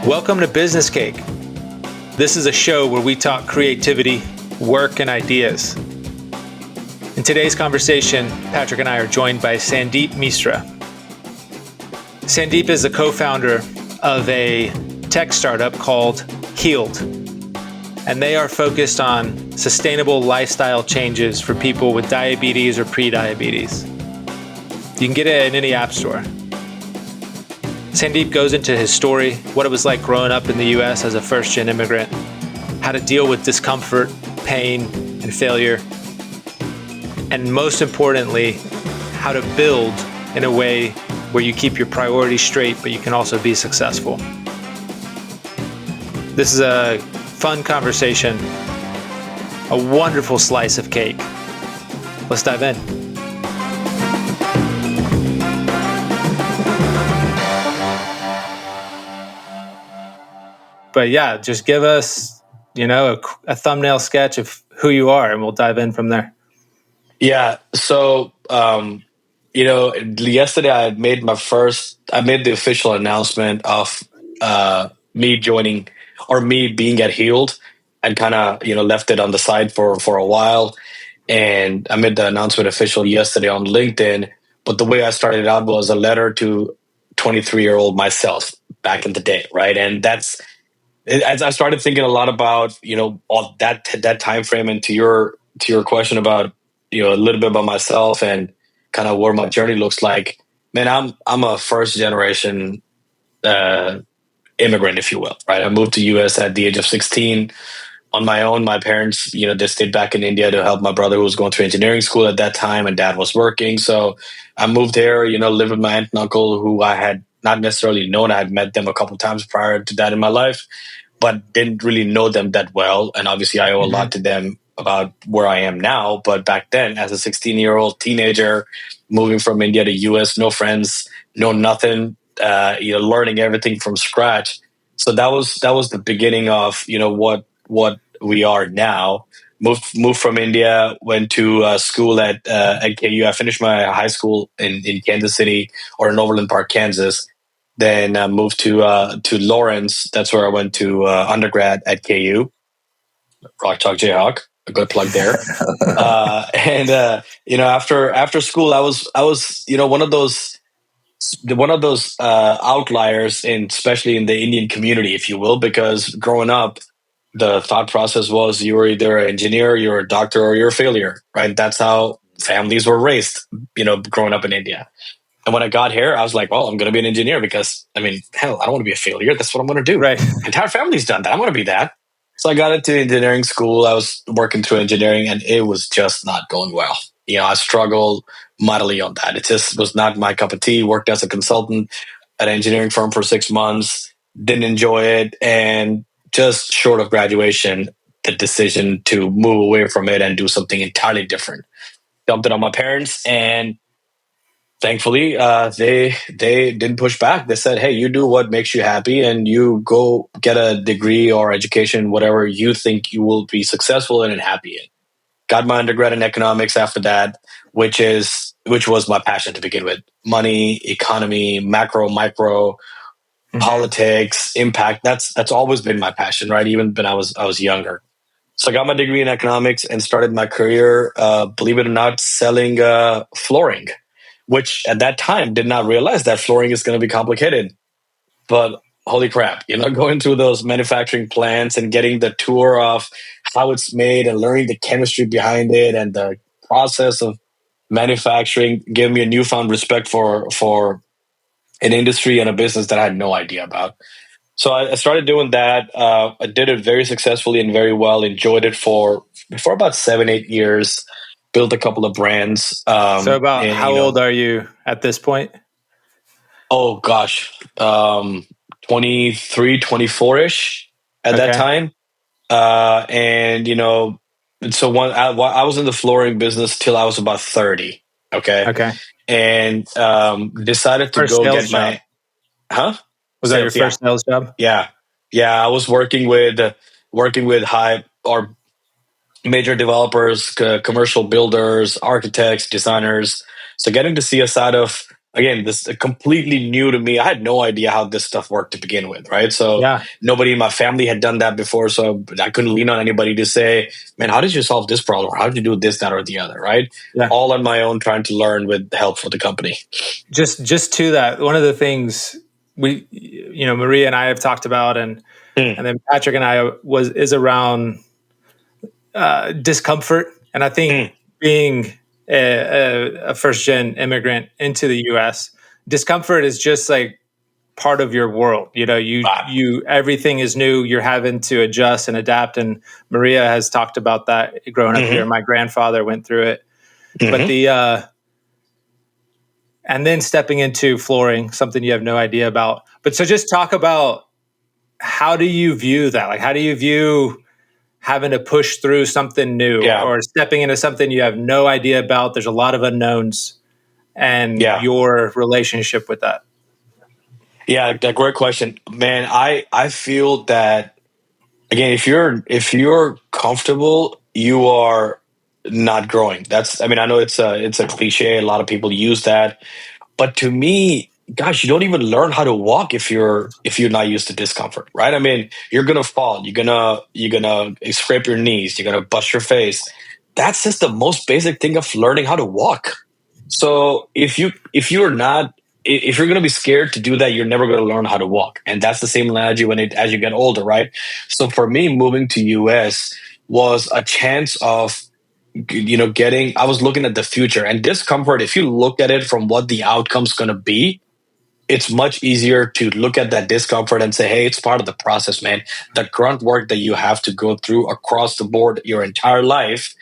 Welcome to Business Cake. This is a show where we talk creativity, work, and ideas. In today's conversation, Patrick and I are joined by Sandeep Misra. Sandeep is the co-founder of a tech startup called Healed, and they are focused on sustainable lifestyle changes for people with diabetes or pre-diabetes. You can get it in any app store. Sandeep goes into his story, what it was like growing up in the US as a first-gen immigrant, how to deal with discomfort, pain, and failure, and most importantly, how to build in a way where you keep your priorities straight, but you can also be successful. This is a fun conversation, a wonderful slice of cake. Let's dive in. But yeah, just give us, a thumbnail sketch of who you are, and we'll dive in from there. Yeah. So, yesterday I made the official announcement of me joining or me being at Healed, and kind of, left it on the side for a while. And I made the announcement official yesterday on LinkedIn. But the way I started out was a letter to 23-year-old myself back in the day. Right. And as I started thinking a lot about, all that time frame, and to your question about, a little bit about myself and kind of where my journey looks like. Man, I'm a first generation immigrant, if you will, right? I moved to US at the age of 16 on my own. My parents, they stayed back in India to help my brother, who was going through engineering school at that time, and dad was working. So I moved here, lived with my aunt and uncle, who I had not necessarily known. I had met them a couple of times prior to that in my life, but didn't really know them that well. And obviously I owe a lot to them about where I am now. But back then, as a 16-year-old teenager, moving from India to US, no friends, no nothing, learning everything from scratch. So that was the beginning of, what we are now. Moved from India, went to school at KU. I finished my high school in Kansas City, or in Overland Park, Kansas. Then moved to Lawrence. That's where I went to undergrad at KU. Rock Chalk Jayhawk, a good plug there. After school, I was one of those outliers, especially in the Indian community, if you will, because growing up, the thought process was you were either an engineer, you're a doctor, or you're a failure, right? That's how families were raised, growing up in India. And when I got here, I was like, well, I'm going to be an engineer because, hell, I don't want to be a failure. That's what I'm going to do. Right. My entire family's done that. I'm going to be that. So I got into engineering school. I was working through engineering, and it was just not going well. I struggled mightily on that. It just was not my cup of tea. Worked as a consultant at an engineering firm for 6 months. Didn't enjoy it. And just short of graduation, the decision to move away from it and do something entirely different. Dumped it on my parents, and thankfully, they didn't push back. They said, "Hey, you do what makes you happy, and you go get a degree or education, whatever you think you will be successful in and happy in." Got my undergrad in economics after that, which was my passion to begin with. Money, economy, macro, micro, politics, impact. That's always been my passion, right? Even when I was younger. So I got my degree in economics and started my career, believe it or not, selling flooring, which at that time did not realize that flooring is going to be complicated. But holy crap, going through those manufacturing plants and getting the tour of how it's made and learning the chemistry behind it and the process of manufacturing gave me a newfound respect for an industry and a business that I had no idea about. So I started doing that. I did it very successfully and very well. Enjoyed it for about 7-8 years. Built a couple of brands. So how old are you at this point? Oh gosh, 23, 24-ish at that time. So I was in the flooring business till I was about 30. Okay. And decided to First go sales get my job. huh. Was that your first sales job? Yeah. I was working with high or major developers, commercial builders, architects, designers. So getting to see a side of again, this is completely new to me. I had no idea how this stuff worked to begin with, right? So Yeah. nobody in my family had done that before, so I couldn't lean on anybody to say, "Man, how did you solve this problem? Or how did you do this, that, or the other?" Right? Yeah. All on my own, trying to learn with help for the company. Just to that, one of the things Maria and I have talked about, and Mm, then Patrick and I is around discomfort. And I think mm, being a first gen immigrant into the US, discomfort is just like part of your world. ah, You everything is new. You're having to adjust and adapt. And Maria has talked about that growing up here. mhm, My grandfather went through it. But mhm. the and then stepping into flooring, something you have no idea about. But so just talk about, how do you view that? Like, how do you view having to push through something new, Yeah, or stepping into something you have no idea about? There's a lot of unknowns, and yeah. your relationship with that. Yeah, that great question, man. I feel that again, if you're comfortable, you are not growing. That's I mean, I know it's a cliche. A lot of people use that, but to me, gosh, you don't even learn how to walk if you're not used to discomfort, right? I mean, you're gonna fall. You're gonna scrape your knees. You're gonna bust your face. That's just the most basic thing of learning how to walk. So if you're not if you're going to be scared to do that, you're never going to learn how to walk. And that's the same analogy as you get older, right? So for me, moving to US was a chance of getting. I was looking at the future and discomfort. If you look at it from what the outcome's going to be, it's much easier to look at that discomfort and say, hey, it's part of the process, man. The grunt work that you have to go through across the board your entire life,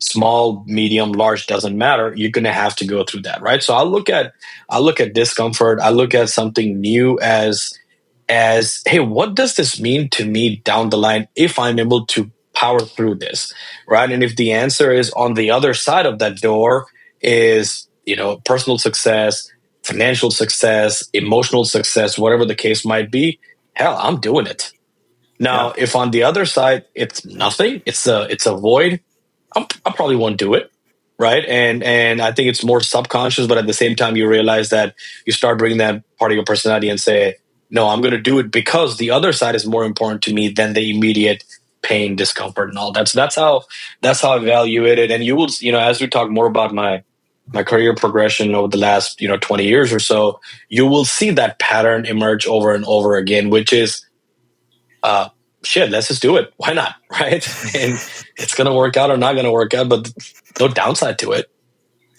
small, medium, large, doesn't matter. You're going to have to go through that, right? So I look at discomfort. I look at something new as hey, what does this mean to me down the line if I'm able to power through this, right? And if the answer is on the other side of that door is personal success, financial success, emotional success, whatever the case might be, hell, I'm doing it. Yeah. Now, if on the other side it's nothing, it's a void, I probably won't do it, right? And I think it's more subconscious, but at the same time, you realize that you start bringing that part of your personality and say, no, I'm going to do it because the other side is more important to me than the immediate pain, discomfort, and all that. So that's how I evaluate it. And you will, as we talk more about my career progression over the last 20 years or so, you will see that pattern emerge over and over again, which is uh, shit, let's just do it. Why not? Right. And it's going to work out or not going to work out, but no downside to it.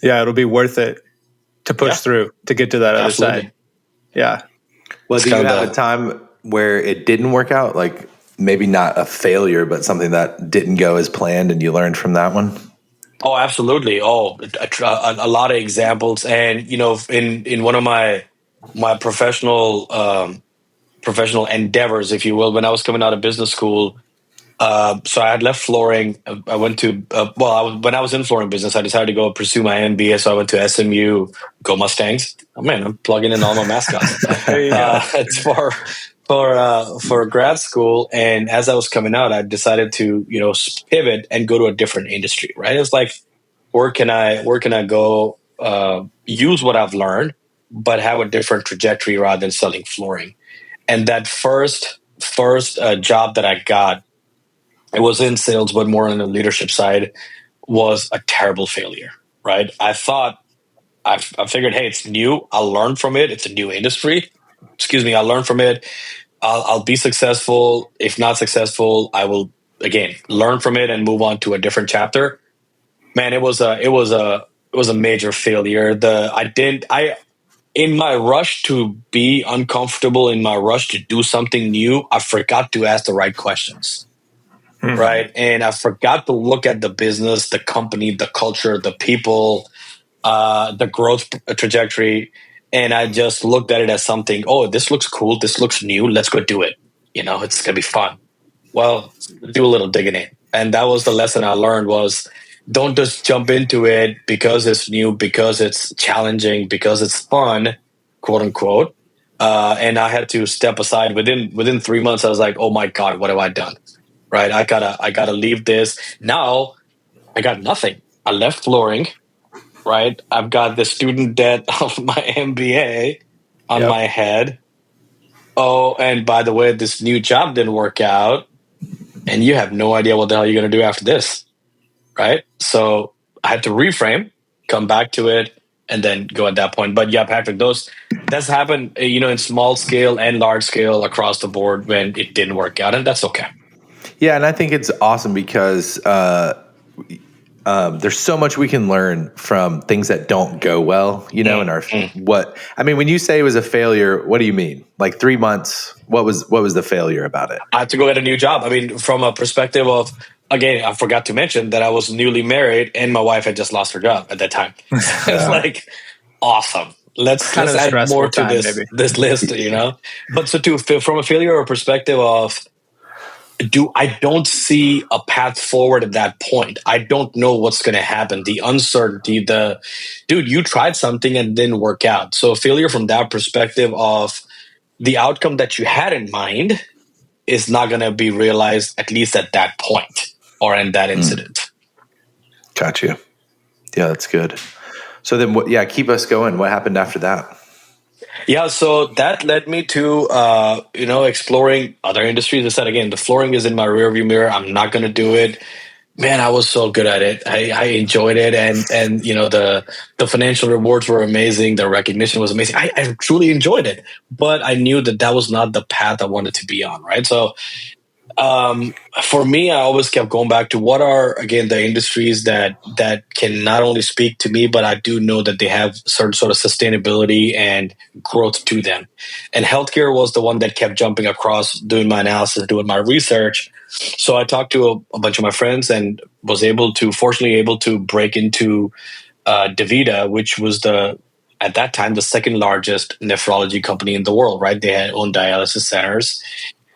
Yeah, it'll be worth it to push Yeah, through to get to that other absolutely. side. Yeah. Well, It's do you kind of have a the, time where it didn't work out? Like maybe not a failure, but something that didn't go as planned and you learned from that one? oh, absolutely. Oh, a lot of examples. And, in one of my professional endeavors, if you will, when I was coming out of business school, so I had left flooring. I went to when I was in flooring business, I decided to go pursue my MBA. So I went to SMU. Go Mustangs! Oh man, I'm plugging in all my mascots. There you go. It's for grad school, and as I was coming out, I decided to pivot and go to a different industry. Right? It's like where can I go use what I've learned, but have a different trajectory rather than selling flooring. And that first job that I got, it was in sales, but more on the leadership side, was a terrible failure, right? I figured, hey, it's new. I'll learn from it. It's a new industry. Excuse me. I'll learn from it. I'll be successful. If not successful, I will again learn from it and move on to a different chapter. Man, it was a major failure. I in my rush to be uncomfortable, in my rush to do something new, I forgot to ask the right questions, Hmm. right? And I forgot to look at the business, the company, the culture, the people, the growth trajectory. And I just looked at it as something, oh, this looks cool. This looks new. Let's go do it. It's going to be fun. Well, do a little digging in. And that was the lesson I learned was don't just jump into it because it's new, because it's challenging, because it's fun, quote unquote. And I had to step aside within 3 months. I was like, oh my God, what have I done? Right. I gotta leave this. Now I got nothing. I left flooring. right? I've got the student debt of my MBA on Yep. my head. Oh, and by the way, this new job didn't work out, and you have no idea what the hell you're going to do after this, right? So I had to reframe, come back to it, and then go at that point. But yeah, Patrick, that's happened, in small scale and large scale across the board when it didn't work out, and that's okay. Yeah, and I think it's awesome because there's so much we can learn from things that don't go well, in our when you say it was a failure, what do you mean? Like 3 months, what was the failure about it? I had to go get a new job. I mean, from a perspective of, again, I forgot to mention that I was newly married and my wife had just lost her job at that time. So it's like, awesome. Let's Kind of a add stressful more to time, this maybe. this list, But so from a failure or perspective of, I don't see a path forward at that point. I don't know what's going to happen. The uncertainty, you tried something and didn't work out. So failure from that perspective of the outcome that you had in mind is not going to be realized, at least at that point or in that incident. Got you. Yeah, that's good. So then, keep us going. What happened after that? Yeah, so that led me to exploring other industries. I said again, the flooring is in my rearview mirror. I'm not going to do it. Man, I was so good at it. I enjoyed it, and the financial rewards were amazing. The recognition was amazing. I truly enjoyed it, but I knew that was not the path I wanted to be on. Right, so. For me, I always kept going back to what are, again, the industries that can not only speak to me, but I do know that they have certain sort of sustainability and growth to them. And healthcare was the one that kept jumping across, doing my analysis, doing my research. So I talked to a bunch of my friends and was fortunately able to break into DaVita, which was at that time, the second largest nephrology company in the world, right? They had own dialysis centers.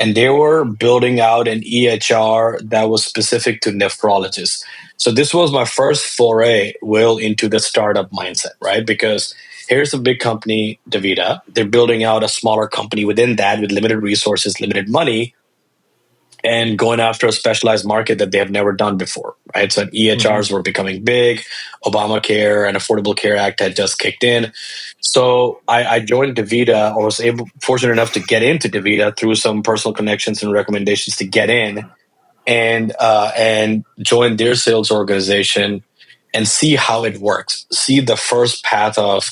And they were building out an EHR that was specific to nephrologists. So this was my first foray, Will, into the startup mindset, right? Because here's a big company, DaVita. They're building out a smaller company within that with limited resources, limited money, and going after a specialized market that they have never done before, right? So EHRs were becoming big. Obamacare and Affordable Care Act had just kicked in. So I joined DaVita, or was fortunate enough to get into DaVita through some personal connections and recommendations to get in, and join their sales organization and see how it works. See the first path of,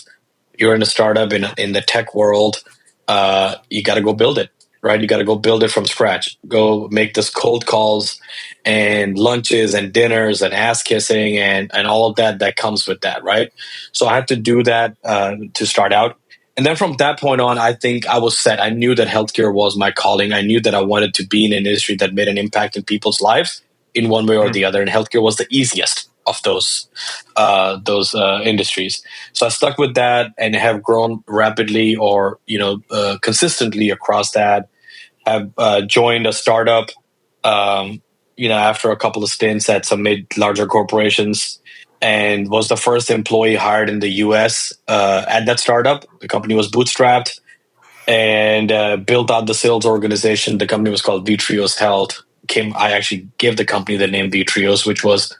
you're in a startup in the tech world. You got to go build it, right? You got to go build it from scratch. Go make this cold calls and lunches and dinners and ass kissing and all of that comes with that, right? So I had to do that to start out. And then from that point on, I think I was set. I knew that healthcare was my calling. I knew that I wanted to be in an industry that made an impact in people's lives in one way or the other. And healthcare was the easiest of those industries. So I stuck with that and have grown rapidly or consistently across that. Have joined a startup, after a couple of stints at some larger corporations, and was the first employee hired in the U.S. At that startup. The company was bootstrapped and built out the sales organization. The company was called Vitrios Health. I actually gave the company the name Vitrios, which was,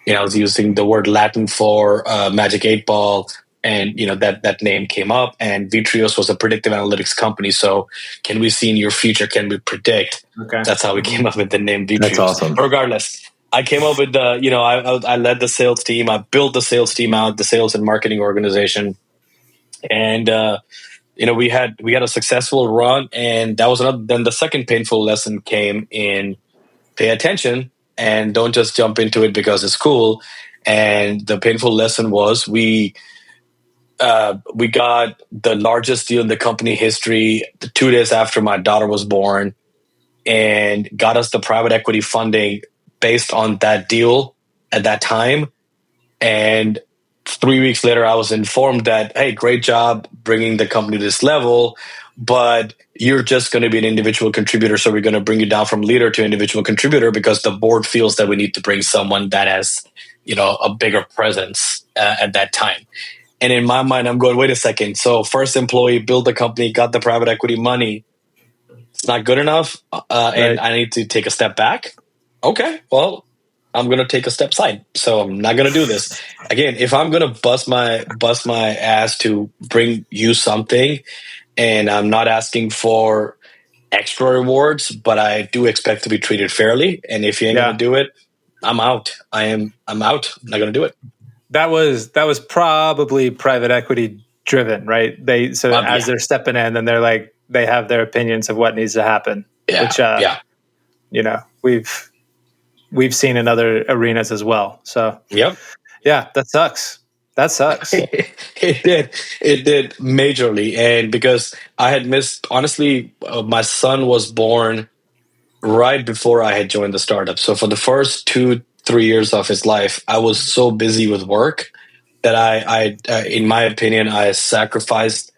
I was using the word Latin for Magic 8 Ball, and that name came up. And Vitrios was a predictive analytics company. So, can we see in your future? Can we predict? Okay. That's how we came up with the name Vitrios. That's awesome. Regardless, I came up with I led the sales team. I built the sales team out, the sales and marketing organization, and we had a successful run. And that was then the second painful lesson came in: pay attention and don't just jump into it because it's cool. And the painful lesson was we got the largest deal in the company history 2 days after my daughter was born, and got us the private equity funding based on that deal at that time. And 3 weeks later, I was informed that, hey, great job bringing the company to this level, but you're just going to be an individual contributor. So we're going to bring you down from leader to individual contributor because the board feels that we need to bring someone that has, a bigger presence at that time. And in my mind, I'm going, wait a second. So first employee, build the company, got the private equity money. It's not good enough. And I need to take a step back. Okay, well, I'm gonna take a step side. So I'm not gonna do this again. If I'm gonna bust my ass to bring you something, and I'm not asking for extra rewards, but I do expect to be treated fairly. And if you ain't gonna Yeah. do it, I'm out. I'm out. I'm not gonna do it. That was probably private equity driven, right? So as Yeah, they're stepping in, then they're like they have their opinions of what needs to happen, yeah, which yeah, we've seen in other arenas as well. So yep. yeah, that sucks. That sucks. It did. It did majorly. And because I had missed, honestly, my son was born right before I had joined the startup. So for the first 2, 3 years of his life, I was so busy with work that in my opinion, I sacrificed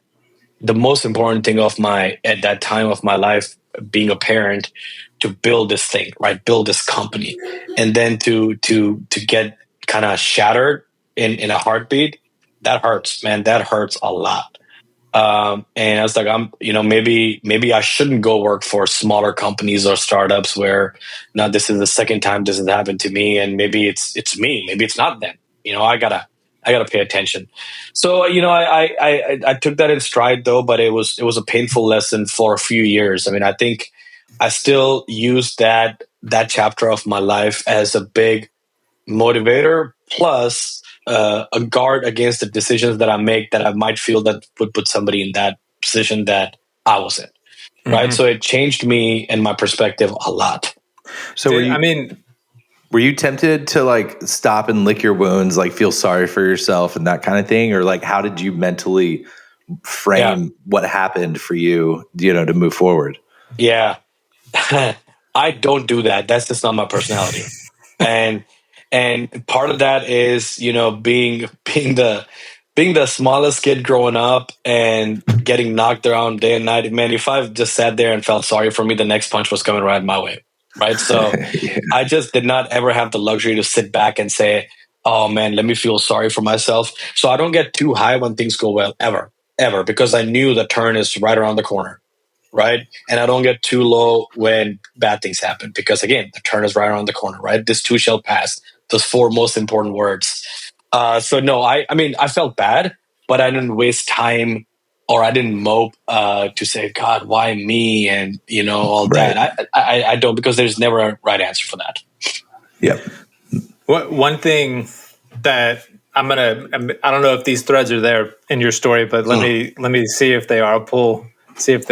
the most important thing at that time of my life, being a parent, to build this thing, right? Build this company. And then to get kind of shattered in a heartbeat, that hurts, man. That hurts a lot. And I was like, maybe I shouldn't go work for smaller companies or startups where now this is the second time this has happened to me, and maybe it's me, maybe it's not them. I gotta pay attention. So I took that in stride though, but it was a painful lesson for a few years. I mean, I think I still use that chapter of my life as a big motivator plus a guard against the decisions that I make that I might feel that would put somebody in that position that I was in. Right. Mm-hmm. So it changed me and my perspective a lot. So were you tempted to like stop and lick your wounds, like feel sorry for yourself and that kind of thing? Or like, how did you mentally Yeah. frame what happened for you, to move forward? Yeah. I don't do that. That's just not my personality. And part of that is, being the smallest kid growing up and getting knocked around day and night. Man, if I just sat there and felt sorry for me, the next punch was coming right my way. Right. So Yeah. I just did not ever have the luxury to sit back and say, oh man, let me feel sorry for myself. So I don't get too high when things go well, ever, because I knew the turn is right around the corner. Right. And I don't get too low when bad things happen, because again, the turn is right around the corner. Right. This too shall pass. Those four most important words. So no, I mean, I felt bad, but I didn't waste time, or I didn't mope to say, God, why me? And all Right. that. I don't, because there's never a right answer for that. Yep. One thing that I don't know if these threads are there in your story, but let me see if they are. I'll see if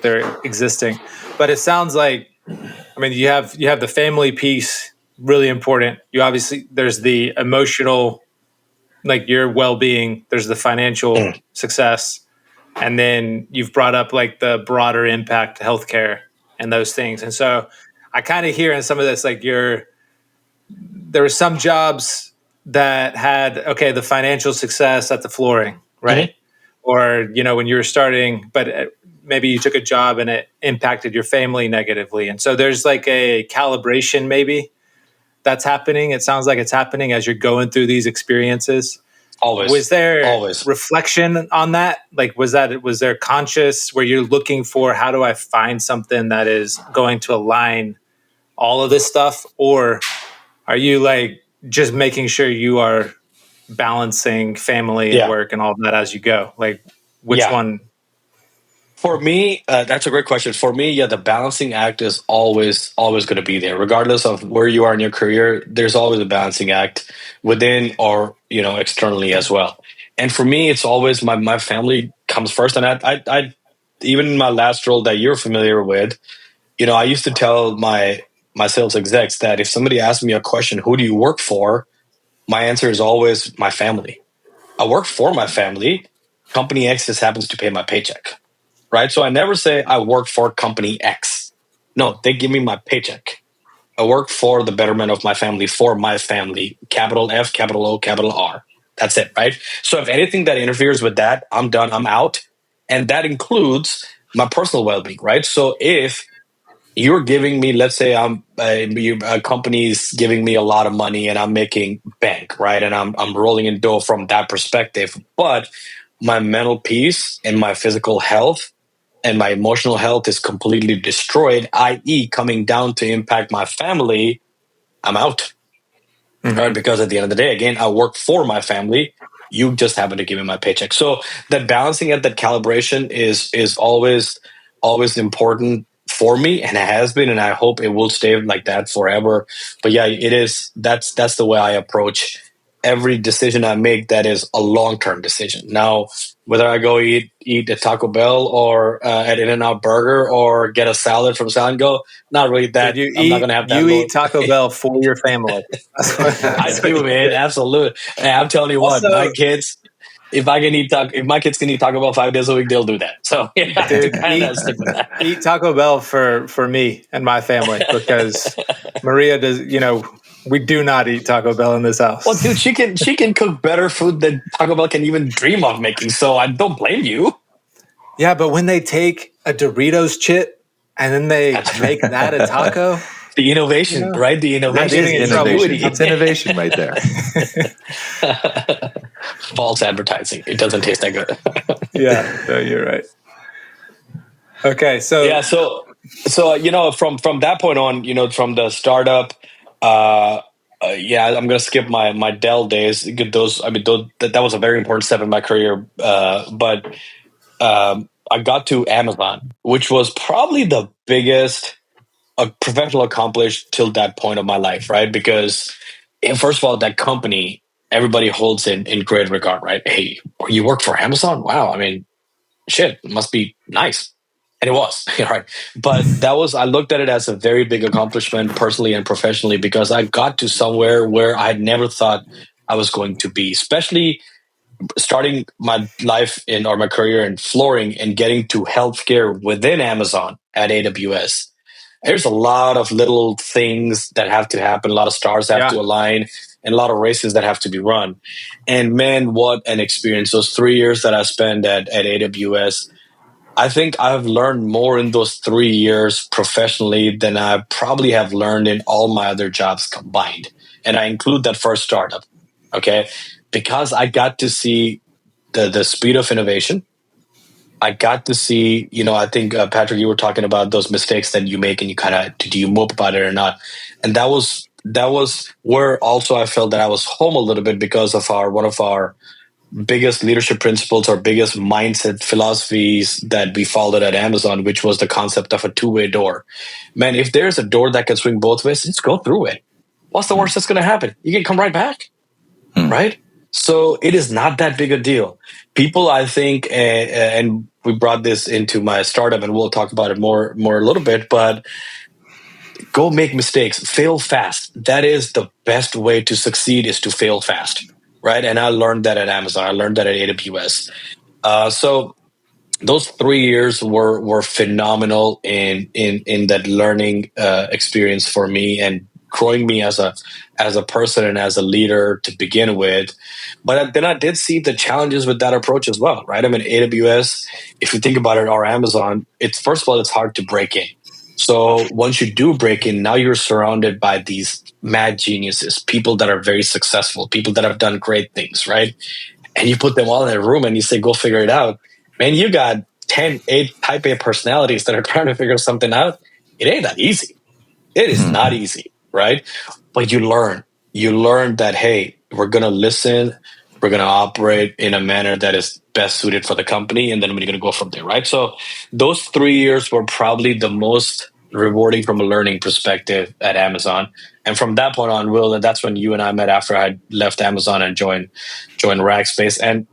they're existing. But it sounds like, I mean, you have the family piece, really important. You obviously, there's the emotional, like your well-being, there's the financial success, and then you've brought up like the broader impact to healthcare and those things. And so I kind of hear in some of this, like there were some jobs that had, okay, the financial success at the flooring, right? Or, when you were starting, but maybe you took a job and it impacted your family negatively. And so there's like a calibration maybe that's happening. It sounds like it's happening as you're going through these experiences. Was Always, there always. reflection on that? Like, was there conscious where you're looking for, how do I find something that is going to align all of this stuff? Or are you like just making sure you are balancing family and Yeah. work and all that as you go? Like, which Yeah. one? For me, that's a great question. For me, yeah, the balancing act is always going to be there, regardless of where you are in your career. There's always a balancing act within, or externally as well. And for me, it's always my family comes first. And I even in my last role that you're familiar with, I used to tell my sales execs that if somebody asked me a question, who do you work for? My answer is always my family. I work for my family. Company X just happens to pay my paycheck. Right. So I never say I work for company X. No, they give me my paycheck. I work for the betterment of my family, for my family, capital F, capital O, capital R. That's it. Right. So if anything that interferes with that, I'm done. I'm out. And that includes my personal well-being. Right. So if you're giving me, let's say a company's giving me a lot of money and I'm making bank, right? And I'm rolling in dough from that perspective. But my mental peace and my physical health and my emotional health is completely destroyed, i.e., coming down to impact my family, I'm out. right? Because at the end of the day, again, I work for my family. You just happen to give me my paycheck. So that balancing it, that calibration is always important for me, and it has been, and I hope it will stay like that forever. But yeah, it is. That's the way I approach every decision I make. That is a long term decision. Now, whether I go eat at Taco Bell or at In-N-Out Burger or get a salad from Salad and Go, not really that. Dude, I'm not gonna have that you low. eat Taco Bell for your family. I do, man. Absolutely. And I'm telling you what, Also, my kids, if my kids can eat Taco Bell 5 days a week, they'll do that. So yeah, I have to dude, kind of stick with that. eat Taco Bell for me and my family because Maria does. We do not eat Taco Bell in this house. Well, dude, she can cook better food than Taco Bell can even dream of making. So I don't blame you. Yeah, but when they take a Doritos chip and then they make that a taco, The innovation, right? The That innovation, is the innovation. ingenuity. It's innovation right there. False advertising. It doesn't taste that good. yeah, no, you're right. Okay, so Yeah, so from that point on, from the startup, uh, yeah, I'm gonna skip my Dell days. Those, I mean, that was a very important step in my career. But I got to Amazon, which was probably the biggest professional accomplished till that point of my life, right? Because first of all, that company everybody holds in great regard, right? Hey, you work for Amazon? Wow, I mean, shit, it must be nice. And it was, right? But I looked at it as a very big accomplishment personally and professionally because I got to somewhere where I had never thought I was going to be, especially starting my life or my career in flooring and getting to healthcare within Amazon at AWS. There's a lot of little things that have to happen, a lot of stars have to align, and a lot of races that have to be run. And man, what an experience. Those 3 years that I spent at AWS, I think I've learned more in those 3 years professionally than I probably have learned in all my other jobs combined. And I include that first startup, okay? Because I got to see the speed of innovation. I got to see, I think, Patrick, you were talking about those mistakes that you make and you kind of, do you mope about it or not? And that was where also I felt that I was home a little bit because of one of our biggest leadership principles or biggest mindset philosophies that we followed at Amazon, which was the concept of a two-way door. Man, if there's a door that can swing both ways, just go through it. What's the worst that's going to happen? You can come right back, right? So it is not that big a deal. People, I think, and we brought this into my startup, and we'll talk about it more a little bit, but go make mistakes, fail fast. That is the best way to succeed, is to fail fast, right? And I learned that at Amazon. I learned that at AWS. So those 3 years were phenomenal in that learning experience for me and growing me as a person and as a leader to begin with. But then I did see the challenges with that approach as well, right? I mean, AWS, if you think about it, or Amazon, it's first of all, it's hard to break in. So once you do break in, now you're surrounded by these mad geniuses, people that are very successful, people that have done great things, right? And you put them all in a room and you say, go figure it out. Man, you got 8 type A personalities that are trying to figure something out. It ain't that easy. It is not easy, right? But you learn that, hey, we're going to listen. We're going to operate in a manner that is best suited for the company. And then we're going to go from there, right? So those 3 years were probably the most rewarding from a learning perspective at Amazon. And from that point on, Will, that's when you and I met after I left Amazon and joined Rackspace. And,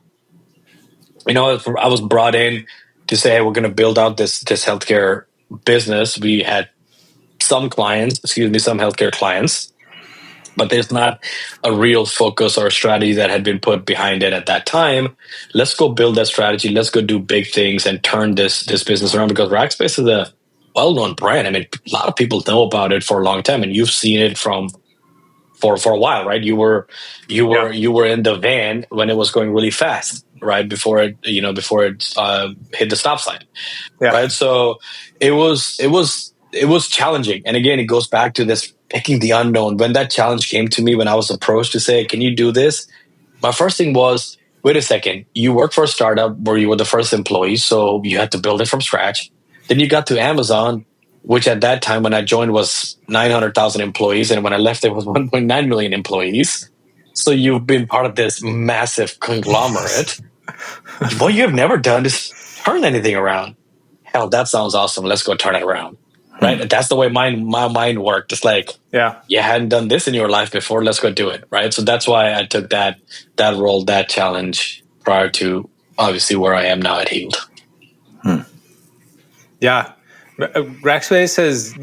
I was brought in to say, hey, we're going to build out this healthcare business. We had some healthcare clients, but there's not a real focus or strategy that had been put behind it at that time. Let's go build that strategy. Let's go do big things and turn this business around, because Rackspace is a well-known brand. I mean, a lot of people know about it for a long time, and you've seen it for a while, right? You were in the van when it was going really fast, right? Before it hit the stop sign, right? So it was challenging. And again, it goes back to this picking the unknown. When that challenge came to me, when I was approached to say, can you do this? My first thing was, wait a second, you work for a startup where you were the first employee, so you had to build it from scratch. Then you got to Amazon, which at that time when I joined was 900,000 employees. And when I left, it was 1.9 million employees. So you've been part of this massive conglomerate. What you have never done is turn anything around. Hell, that sounds awesome. Let's go turn it around. Right? That's the way my mind worked. It's like, you hadn't done this in your life before. Let's go do it. Right. So that's why I took that role, that challenge prior to obviously where I am now at Healed. Yeah. Rackspace has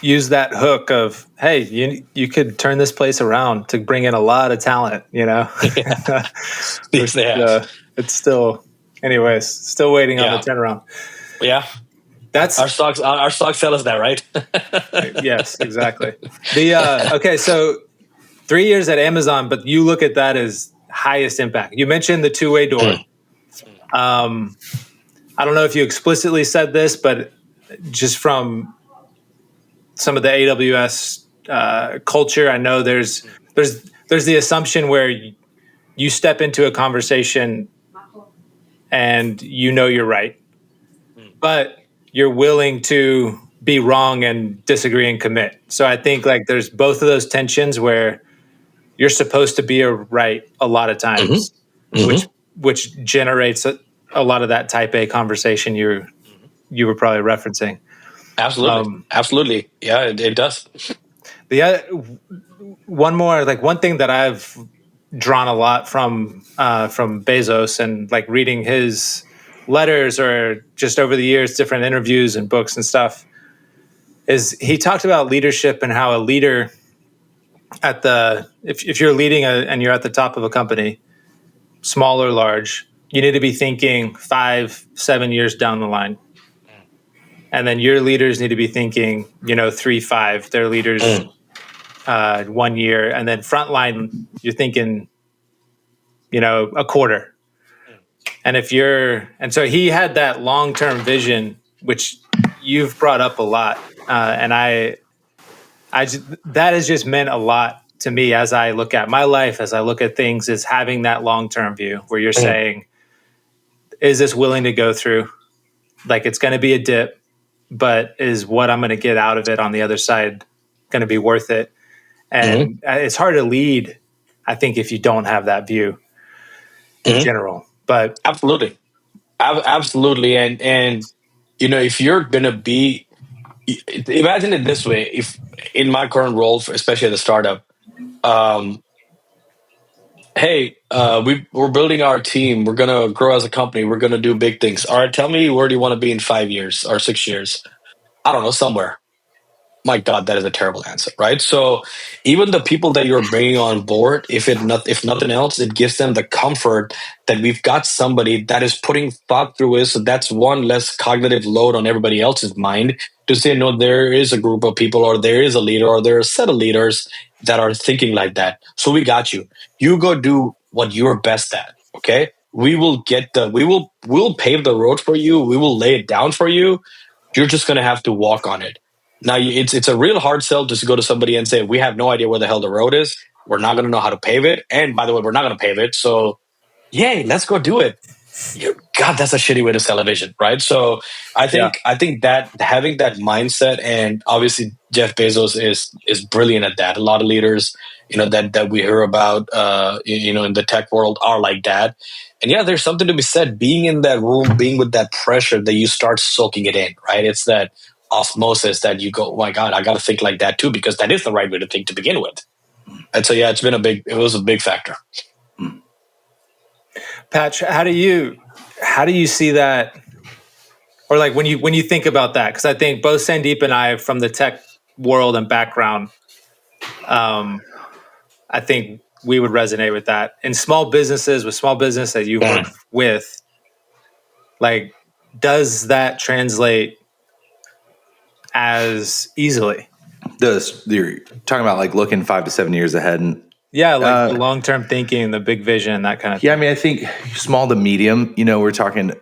used that hook of, hey, you could turn this place around to bring in a lot of talent, It's still, anyways, still waiting on the turnaround. Yeah. That's our stocks tell us that, right? Yes, exactly. Okay, so 3 years at Amazon, but you look at that as highest impact. You mentioned the two-way door. I don't know if you explicitly said this, but just from some of the AWS culture, I know there's the assumption where you step into a conversation and you're right, but you're willing to be wrong and disagree and commit. So I think like there's both of those tensions where you're supposed to be right a lot of times, which generates a lot of that type A conversation you were probably referencing. Absolutely. Yeah, it does. One thing that I've drawn a lot from Bezos and like reading his letters or just over the years, different interviews and books and stuff, is he talked about leadership and how a leader if you're leading and you're at the top of a company, small or large, you need to be thinking 5-7 years down the line. And then your leaders need to be thinking, 3-5, their leaders 1 year. And then frontline, you're thinking, a quarter. And so he had that long-term vision, which you've brought up a lot. And that has just meant a lot to me as I look at my life, as I look at things, is having that long-term view where you're saying, is this willing to go through? Like it's going to be a dip, but is what I'm going to get out of it on the other side going to be worth it? And it's hard to lead, I think, if you don't have that view in general. But absolutely. And if you're going to be, imagine it this way, if in my current role, especially at the startup, hey, we're building our team. We're going to grow as a company. We're going to do big things. All right, tell me, where do you want to be in 5 years or 6 years? I don't know, somewhere. My God, that is a terrible answer, right? So even the people that you're bringing on board, if nothing else, it gives them the comfort that we've got somebody that is putting thought through it. So that's one less cognitive load on everybody else's mind to say, no, there is a group of people or there is a leader or there are a set of leaders that are thinking like that. So we got you. You go do what you're best at. Okay. We'll pave the road for you. We will lay it down for you. You're just going to have to walk on it. Now, it's a real hard sell just to go to somebody and say, we have no idea where the hell the road is. We're not going to know how to pave it. And by the way, we're not going to pave it. So, yay, let's go do it. God, that's a shitty way to sell a vision, right? So I think that having that mindset, and obviously Jeff Bezos is brilliant at that. A lot of leaders, that we hear about, in the tech world are like that. And yeah, there's something to be said. Being in that room, being with that pressure, that you start soaking it in, right? It's that osmosis that you go, oh my God, I got to think like that too, because that is the right way to think to begin with. And so, yeah, it was a big factor. Patch, how do you see that, or like when you think about that? Because I think both Sandeep and I, from the tech world and background, I think we would resonate with that. In small businesses, with small business that you've worked with, like, does that translate as easily? You're talking about like looking 5 to 7 years ahead, and the long-term thinking, the big vision, that kind of thing. I mean, I think small to medium, we're talking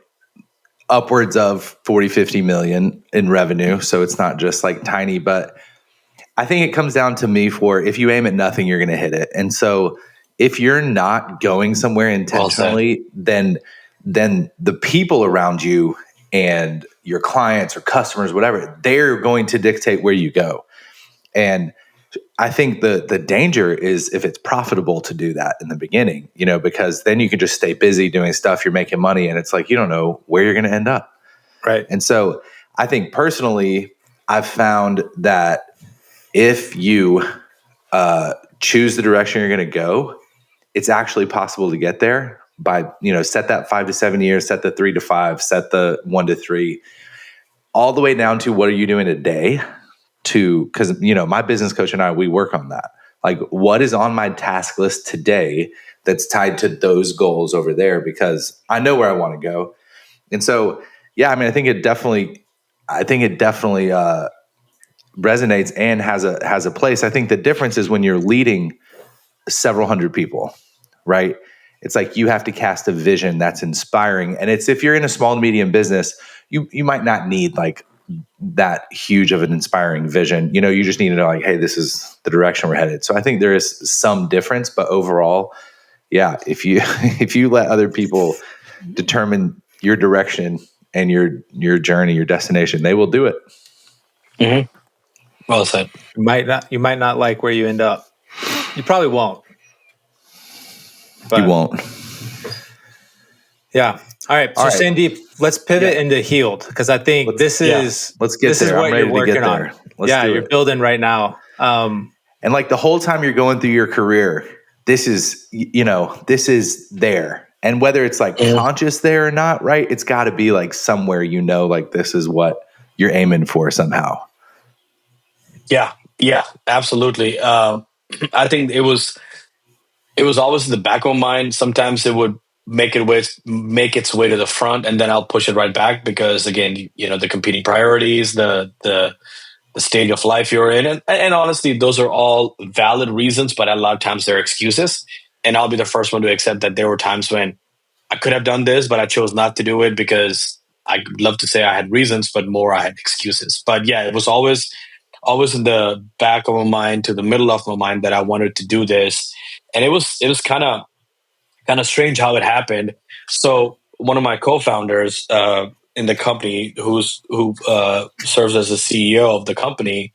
upwards of 40-50 million in revenue. So it's not just like tiny, but I think it comes down to me for, if you aim at nothing, you're going to hit it. And so if you're not going somewhere intentionally, then the people around you and your clients or customers, whatever, they're going to dictate where you go. And I think the danger is if it's profitable to do that in the beginning, because then you can just stay busy doing stuff, you're making money, and it's like you don't know where you're going to end up. Right. And so I think personally, I've found that if you choose the direction you're going to go, it's actually possible to get there by, set that 5 to 7 years, set the 3 to 5, set the 1 to 3, all the way down to what are you doing today because, my business coach and I, we work on that. Like, what is on my task list today that's tied to those goals over there? Because I know where I want to go. And so, yeah, I mean, I think it definitely resonates and has a place. I think the difference is when you're leading several hundred people, right? It's like you have to cast a vision that's inspiring. And it's if you're in a small to medium business, you might not need like that huge of an inspiring vision. You just need to know like, hey, this is the direction we're headed. So I think there is some difference, but overall, yeah, if you let other people determine your direction and your journey, your destination, they will do it. Mm-hmm. Well said. You might not like where you end up. You probably won't. But, you won't. Yeah. All right. So Sandeep, let's pivot into Healed, because I think this is what you're working on. You're building right now. And like the whole time you're going through your career, this is there. And whether it's like conscious there or not, right? It's got to be like somewhere, like this is what you're aiming for somehow. Yeah, absolutely. I think it was always in the back of my mind. Sometimes it would make its way to the front, and then I'll push it right back because again, the competing priorities, the stage of life you're in, and honestly, those are all valid reasons, but a lot of times they're excuses. And I'll be the first one to accept that there were times when I could have done this, but I chose not to do it because I'd love to say I had reasons, but more I had excuses. But yeah, it was always in the back of my mind to the middle of my mind that I wanted to do this. And it was kind of strange how it happened. So one of my co-founders in the company who serves as the CEO of the company,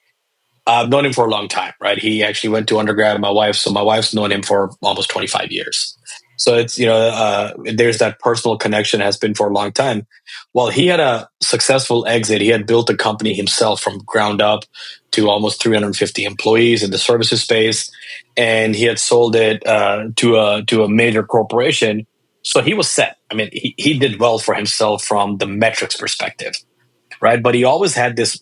I've known him for a long time, right? He actually went to undergrad with my wife. So my wife's known him for almost 25 years. So it's, there's that personal connection, has been for a long time. Well, he had a successful exit. He had built a company himself from ground up to almost 350 employees in the services space. And he had sold it to a major corporation. So he was set. I mean, he did well for himself from the metrics perspective, right? But he always had this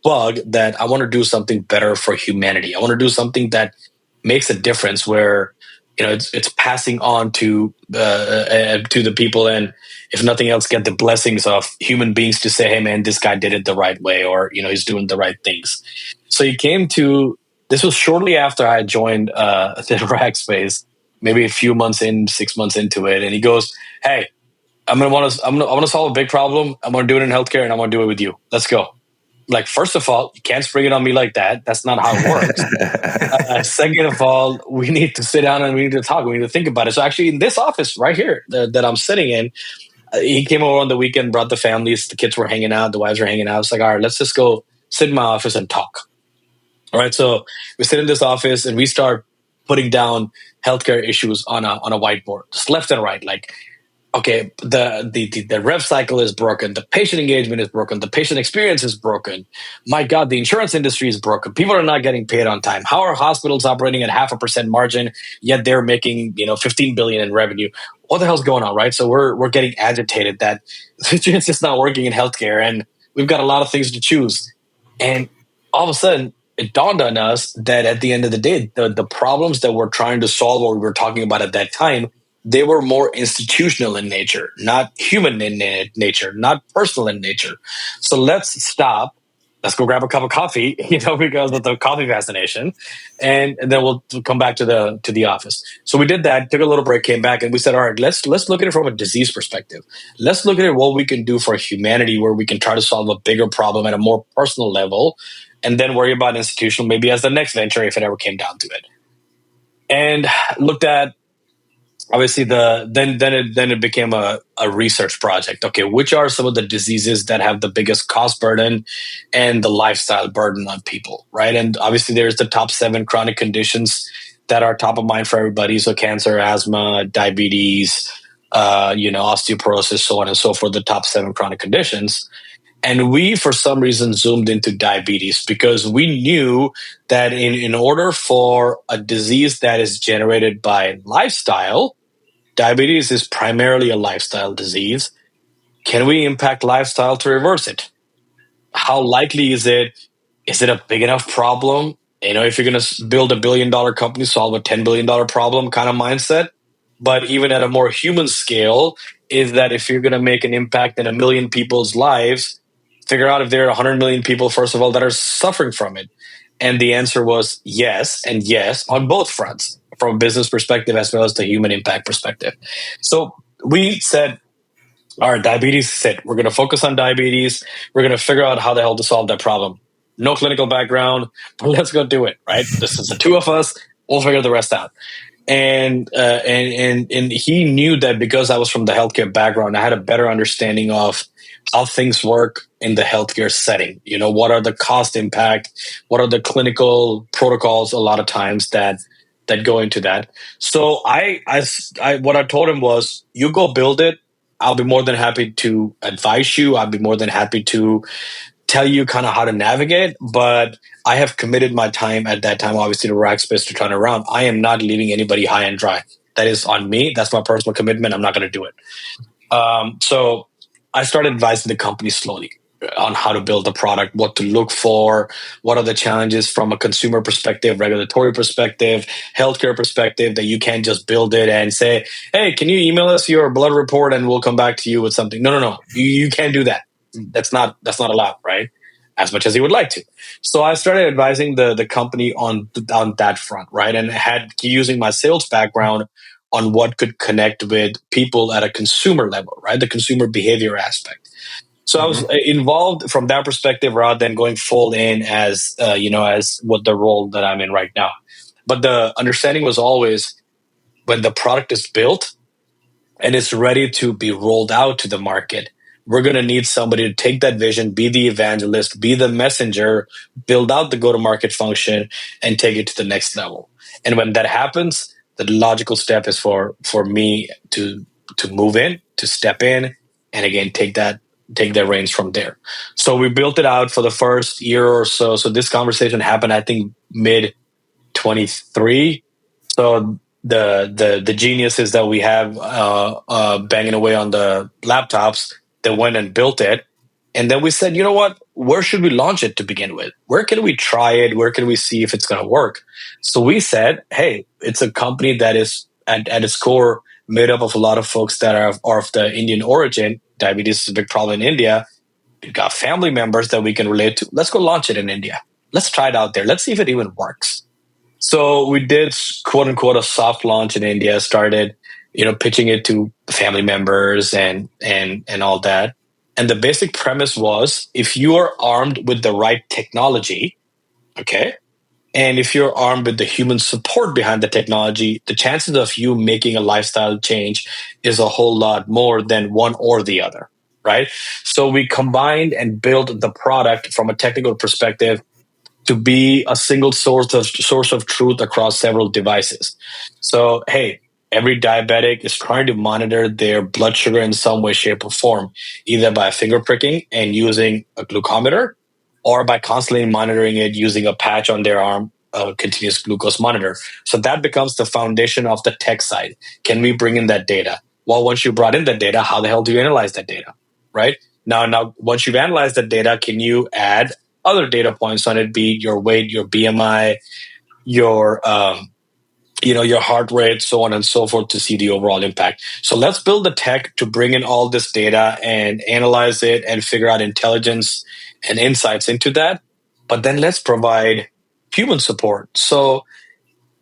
bug that I want to do something better for humanity. I want to do something that makes a difference where it's passing on to the people, and if nothing else, get the blessings of human beings to say, hey man, this guy did it the right way, or he's doing the right things. So he came to this was shortly after I joined the rack space, maybe a few months in, 6 months into it, and he goes, hey, I want to solve a big problem. I'm going to do it in healthcare, and I'm going to do it with you. Let's go. Like, first of all, you can't spring it on me like that. That's not how it works. Second of all, we need to sit down and we need to talk. We need to think about it. So actually, in this office right here that I'm sitting in, he came over on the weekend, brought the families. The kids were hanging out. The wives were hanging out. It's like, all right, let's just go sit in my office and talk. All right. So we sit in this office and we start putting down healthcare issues on a whiteboard, just left and right. Like, okay, the rev cycle is broken. The patient engagement is broken. The patient experience is broken. My God, the insurance industry is broken. People are not getting paid on time. How are hospitals operating at 0.5% margin, yet they're making, $15 billion in revenue? What the hell's going on, right? So we're getting agitated that it's just not working in healthcare, and we've got a lot of things to choose. And all of a sudden, it dawned on us that at the end of the day, the problems that we're trying to solve, or we were talking about at that time, they were more institutional in nature, not human in nature, not personal in nature. So let's stop. Let's go grab a cup of coffee, because of the coffee fascination, and then we'll come back to the office. So we did that, took a little break, came back, and we said, all right, let's look at it from a disease perspective. Let's look at it what we can do for humanity, where we can try to solve a bigger problem at a more personal level, and then worry about institutional maybe as the next venture if it ever came down to it. And looked at obviously then it became a research project. Okay, which are some of the diseases that have the biggest cost burden and the lifestyle burden on people, right? And obviously there's the top 7 chronic conditions that are top of mind for everybody. So cancer, asthma, diabetes, osteoporosis, so on and so forth, the top 7 chronic conditions. And we, for some reason, zoomed into diabetes because we knew that in order for a disease that is generated by lifestyle, diabetes is primarily a lifestyle disease. Can we impact lifestyle to reverse it? How likely is it? Is it a big enough problem? If you're going to build $1 billion company, solve a $10 billion problem kind of mindset. But even at a more human scale, is that if you're going to make an impact in 1 million people's lives, figure out if there are 100 million people, first of all, that are suffering from it. And the answer was yes, and yes on both fronts, from a business perspective as well as the human impact perspective. So we said, all right, diabetes is it. We're going to focus on diabetes. We're going to figure out how the hell to solve that problem. No clinical background, but let's go do it, right? This is the 2 of us. We'll figure the rest out. And he knew that because I was from the healthcare background, I had a better understanding of how things work in the healthcare setting. What are the cost impact? What are the clinical protocols? A lot of times that go into that. So I what I told him was, you go build it. I'll be more than happy to advise you. I'll be more than happy to tell you kind of how to navigate, but I have committed my time at that time, obviously, to Rackspace to turn around. I am not leaving anybody high and dry. That is on me. That's my personal commitment. I'm not going to do it. So I started advising the company slowly on how to build the product, what to look for, what are the challenges from a consumer perspective, regulatory perspective, healthcare perspective, that you can't just build it and say, hey, can you email us your blood report and we'll come back to you with something? No. You can't do that. That's not allowed, right? As much as he would like to. So I started advising the company on that front, right? And had using my sales background on what could connect with people at a consumer level, right? The consumer behavior aspect. So I was involved from that perspective rather than going full in as what the role that I'm in right now. But the understanding was always, when the product is built and it's ready to be rolled out to the market, we're going to need somebody to take that vision, be the evangelist, be the messenger, build out the go-to-market function, and take it to the next level. And when that happens, the logical step is for me to move in, to step in, and again take that reins from there. So we built it out for the first year or so. So this conversation happened, I think, mid 23. So the geniuses that we have banging away on the laptops, they went and built it. And then we said, you know what? Where should we launch it to begin with? Where can we try it? Where can we see if it's going to work? So we said, hey, it's a company that is at its core made up of a lot of folks that are of the Indian origin. Diabetes is a big problem in India. We've got family members that we can relate to. Let's go launch it in India. Let's try it out there. Let's see if it even works. So we did, quote unquote, a soft launch in India, started, pitching it to family members and all that. And the basic premise was, if you are armed with the right technology, okay, and if you're armed with the human support behind the technology, the chances of you making a lifestyle change is a whole lot more than one or the other, right? So we combined and built the product from a technical perspective to be a single source of truth across several devices. So, hey, every diabetic is trying to monitor their blood sugar in some way, shape, or form, either by finger pricking and using a glucometer, or by constantly monitoring it using a patch on their arm, a continuous glucose monitor. So that becomes the foundation of the tech side. Can we bring in that data? Well, once you brought in that data, how the hell do you analyze that data, right? Now, once you've analyzed that data, can you add other data points on it, be your weight, your BMI, your your heart rate, so on and so forth, to see the overall impact. So let's build the tech to bring in all this data and analyze it and figure out intelligence and insights into that. But then let's provide human support. So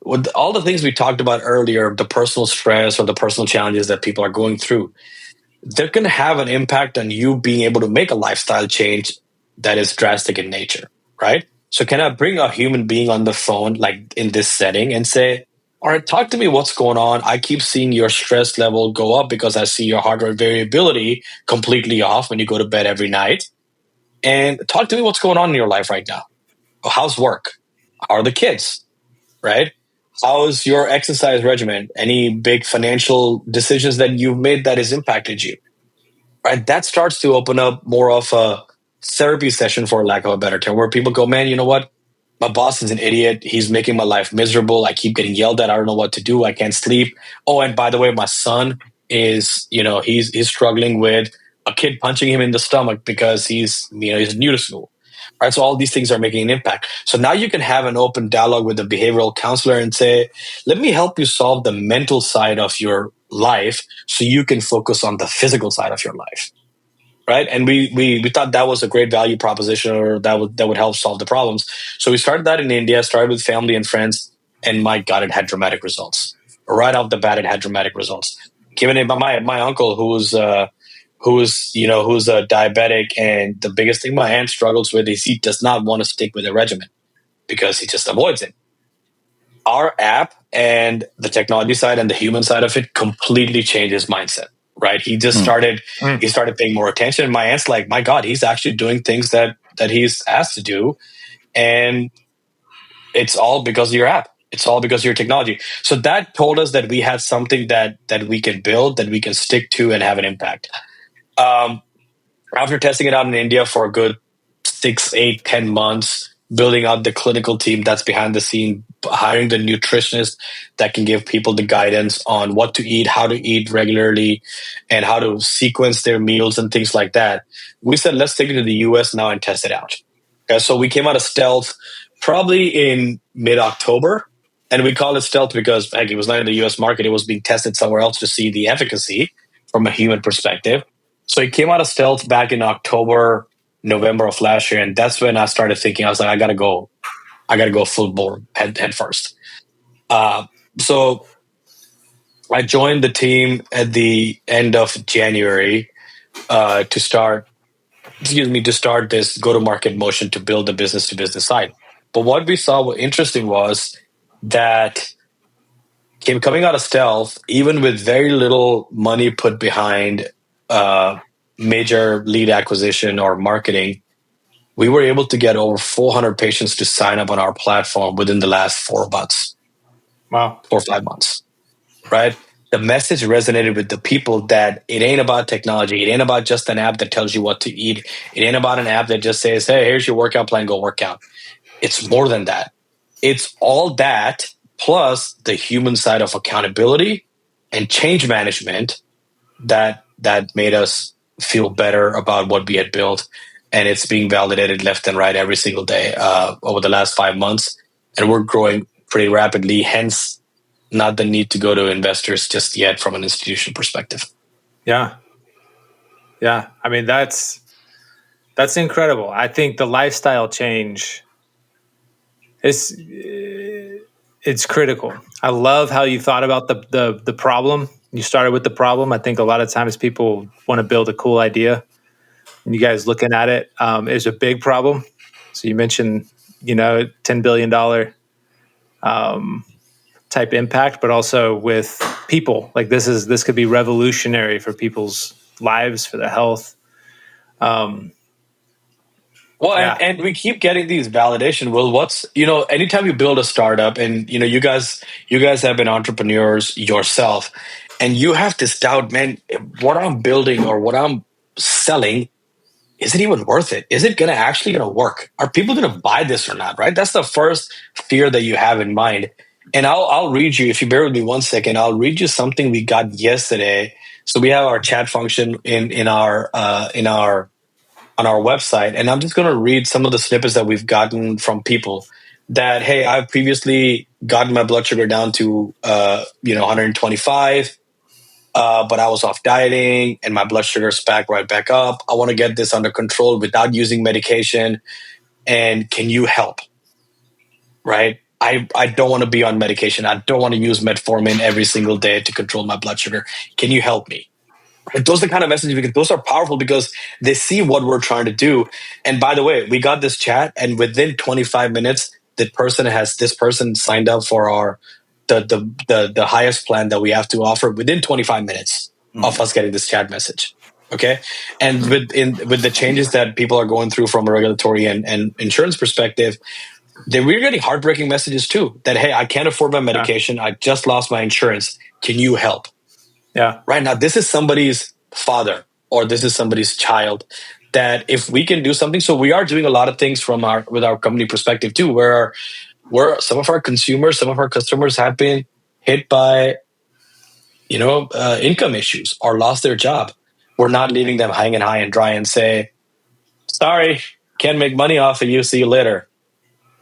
with all the things we talked about earlier, the personal stress or the personal challenges that people are going through, they're going to have an impact on you being able to make a lifestyle change that is drastic in nature, right? So can I bring a human being on the phone, like in this setting, and say, All right, talk to me what's going on. I keep seeing your stress level go up because I see your heart rate variability completely off when you go to bed every night. And talk to me what's going on in your life right now. How's work? How are the kids? Right? How's your exercise regimen? Any big financial decisions that you've made that has impacted you? Right? That starts to open up more of a therapy session, for lack of a better term, where people go, man, you know what? My boss is an idiot. He's making my life miserable. I keep getting yelled at. I don't know what to do. I can't sleep. Oh, and by the way, my son is, he's struggling with a kid punching him in the stomach because he's new to school. Right. So all these things are making an impact. So now you can have an open dialogue with a behavioral counselor and say, let me help you solve the mental side of your life so you can focus on the physical side of your life. Right. And we thought that was a great value proposition, or that would help solve the problems. So we started that in India, started with family and friends, and my God, it had dramatic results. Right off the bat, it had dramatic results. Given it by my uncle, who's a diabetic, and the biggest thing my aunt struggles with is he does not want to stick with a regimen because he just avoids it. Our app and the technology side and the human side of it completely changed his mindset. Right. He just started paying more attention. And my aunt's like, my God, he's actually doing things that he's asked to do. And it's all because of your app. It's all because of your technology. So that told us that we had something that we can build, that we can stick to and have an impact. After testing it out in India for a good 6, 8, 10 months, building out the clinical team that's behind the scene, hiring the nutritionist that can give people the guidance on what to eat, how to eat regularly, and how to sequence their meals and things like that. We said, let's take it to the US now and test it out. Okay, so we came out of stealth probably in mid-October. And we call it stealth because, heck, it was not in the US market. It was being tested somewhere else to see the efficacy from a human perspective. So it came out of stealth back in October, November of last year. And that's when I started thinking, I was like, I gotta go full bore head first. So I joined the team at the end of January to start this go-to-market motion to build the business-to-business side. But what we saw was interesting was that coming out of stealth, even with very little money put behind major lead acquisition or marketing, we were able to get over 400 patients to sign up on our platform within the last 4 months. Wow. 4 or 5 months, right? The message resonated with the people that it ain't about technology. It ain't about just an app that tells you what to eat. It ain't about an app that just says, hey, here's your workout plan, go work out. It's more than that. It's all that plus the human side of accountability and change management that made us feel better about what we had built. And it's being validated left and right every single day over the last 5 months. And we're growing pretty rapidly, hence not the need to go to investors just yet from an institutional perspective. Yeah. Yeah. I mean, that's incredible. I think the lifestyle change is it's critical. I love how you thought about the problem. You started with the problem. I think a lot of times people want to build a cool idea, and you guys looking at it is a big problem. So you mentioned, $10 billion type impact, but also with people. Like this could be revolutionary for people's lives, for their health. And we keep getting these validation. Well, anytime you build a startup and, you guys have been entrepreneurs yourself and you have this doubt, man, what I'm building or what I'm selling, is it even worth it? Is it actually going to work? Are people going to buy this or not? Right. That's the first fear that you have in mind. And I'll read you, if you bear with me 1 second, I'll read you something we got yesterday. So we have our chat function in our on our website. And I'm just going to read some of the snippets that we've gotten from people that, hey, I've previously gotten my blood sugar down to, 125, but I was off dieting and my blood sugar spiked right back up. I want to get this under control without using medication. And can you help? Right? I don't want to be on medication. I don't want to use metformin every single day to control my blood sugar. Can you help me? Right? Those are the kind of messages we get. Those are powerful because they see what we're trying to do. And by the way, we got this chat, and within 25 minutes, this person signed up for the highest plan that we have to offer within 25 minutes of us getting this chat message. Okay. And with the changes that people are going through from a regulatory and insurance perspective, we're getting heartbreaking messages too that, hey, I can't afford my medication. I just lost my insurance. Can you help? Yeah. Right now, this is somebody's father or this is somebody's child that if we can do something. So we are doing a lot of things with our company perspective too, where some of our consumers, some of our customers have been hit by, income issues or lost their job. We're not leaving them hanging high and dry and say, sorry, can't make money off of you. See you later.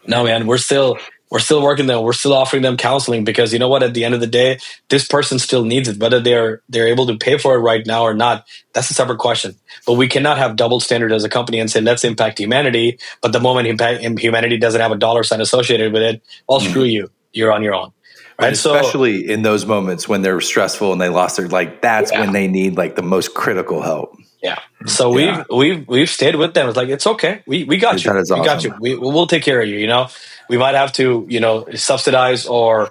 No, man, we're still working them. We're still offering them counseling because you know what? At the end of the day, this person still needs it. Whether they're able to pay for it right now or not, that's a separate question. But we cannot have double standard as a company and say let's impact humanity. But the moment humanity doesn't have a dollar sign associated with it, well, screw you. You're on your own, And right? especially in those moments when they're stressful and they lost their, that's Yeah. when they need like the most critical help. Yeah. So Yeah. we've stayed with them. It's like, it's okay. We got you. That is We got you. awesome. We'll take care of you. We might have to, subsidize or,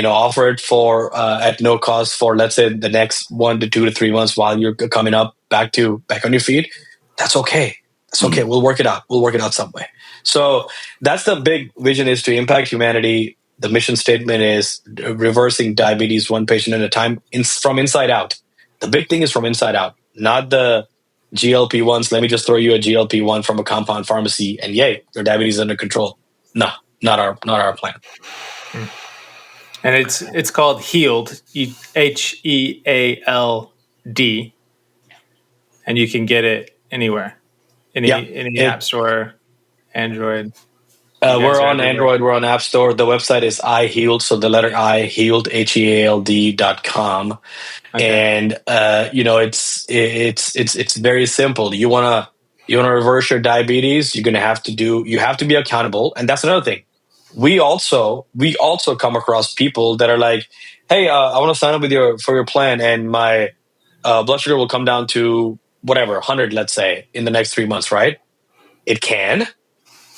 offer it for at no cost for, let's say, the next 1 to 2 to 3 months while you're coming back on your feet. That's okay. That's okay. We'll work it out. We'll work it out some way. So that's the big vision, is to impact humanity. The mission statement is reversing diabetes one patient at a time from inside out. The big thing is from inside out, not the GLP-1s. Let me just throw you a GLP-1 from a compound pharmacy and yay, your diabetes is under control. No, not our plan. And it's called Healed, HEALD, and you can get it anywhere, any app store, Android. We're on Android. We're on App Store. The website is iHealed. So the letter I, healed, HEALD.com. Okay. And, it's very simple. You want to reverse your diabetes. You have to be accountable. And that's another thing. We also come across people that are like, hey, I want to sign up for your plan. And my blood sugar will come down to whatever, 100, let's say, in the next 3 months, right? It can.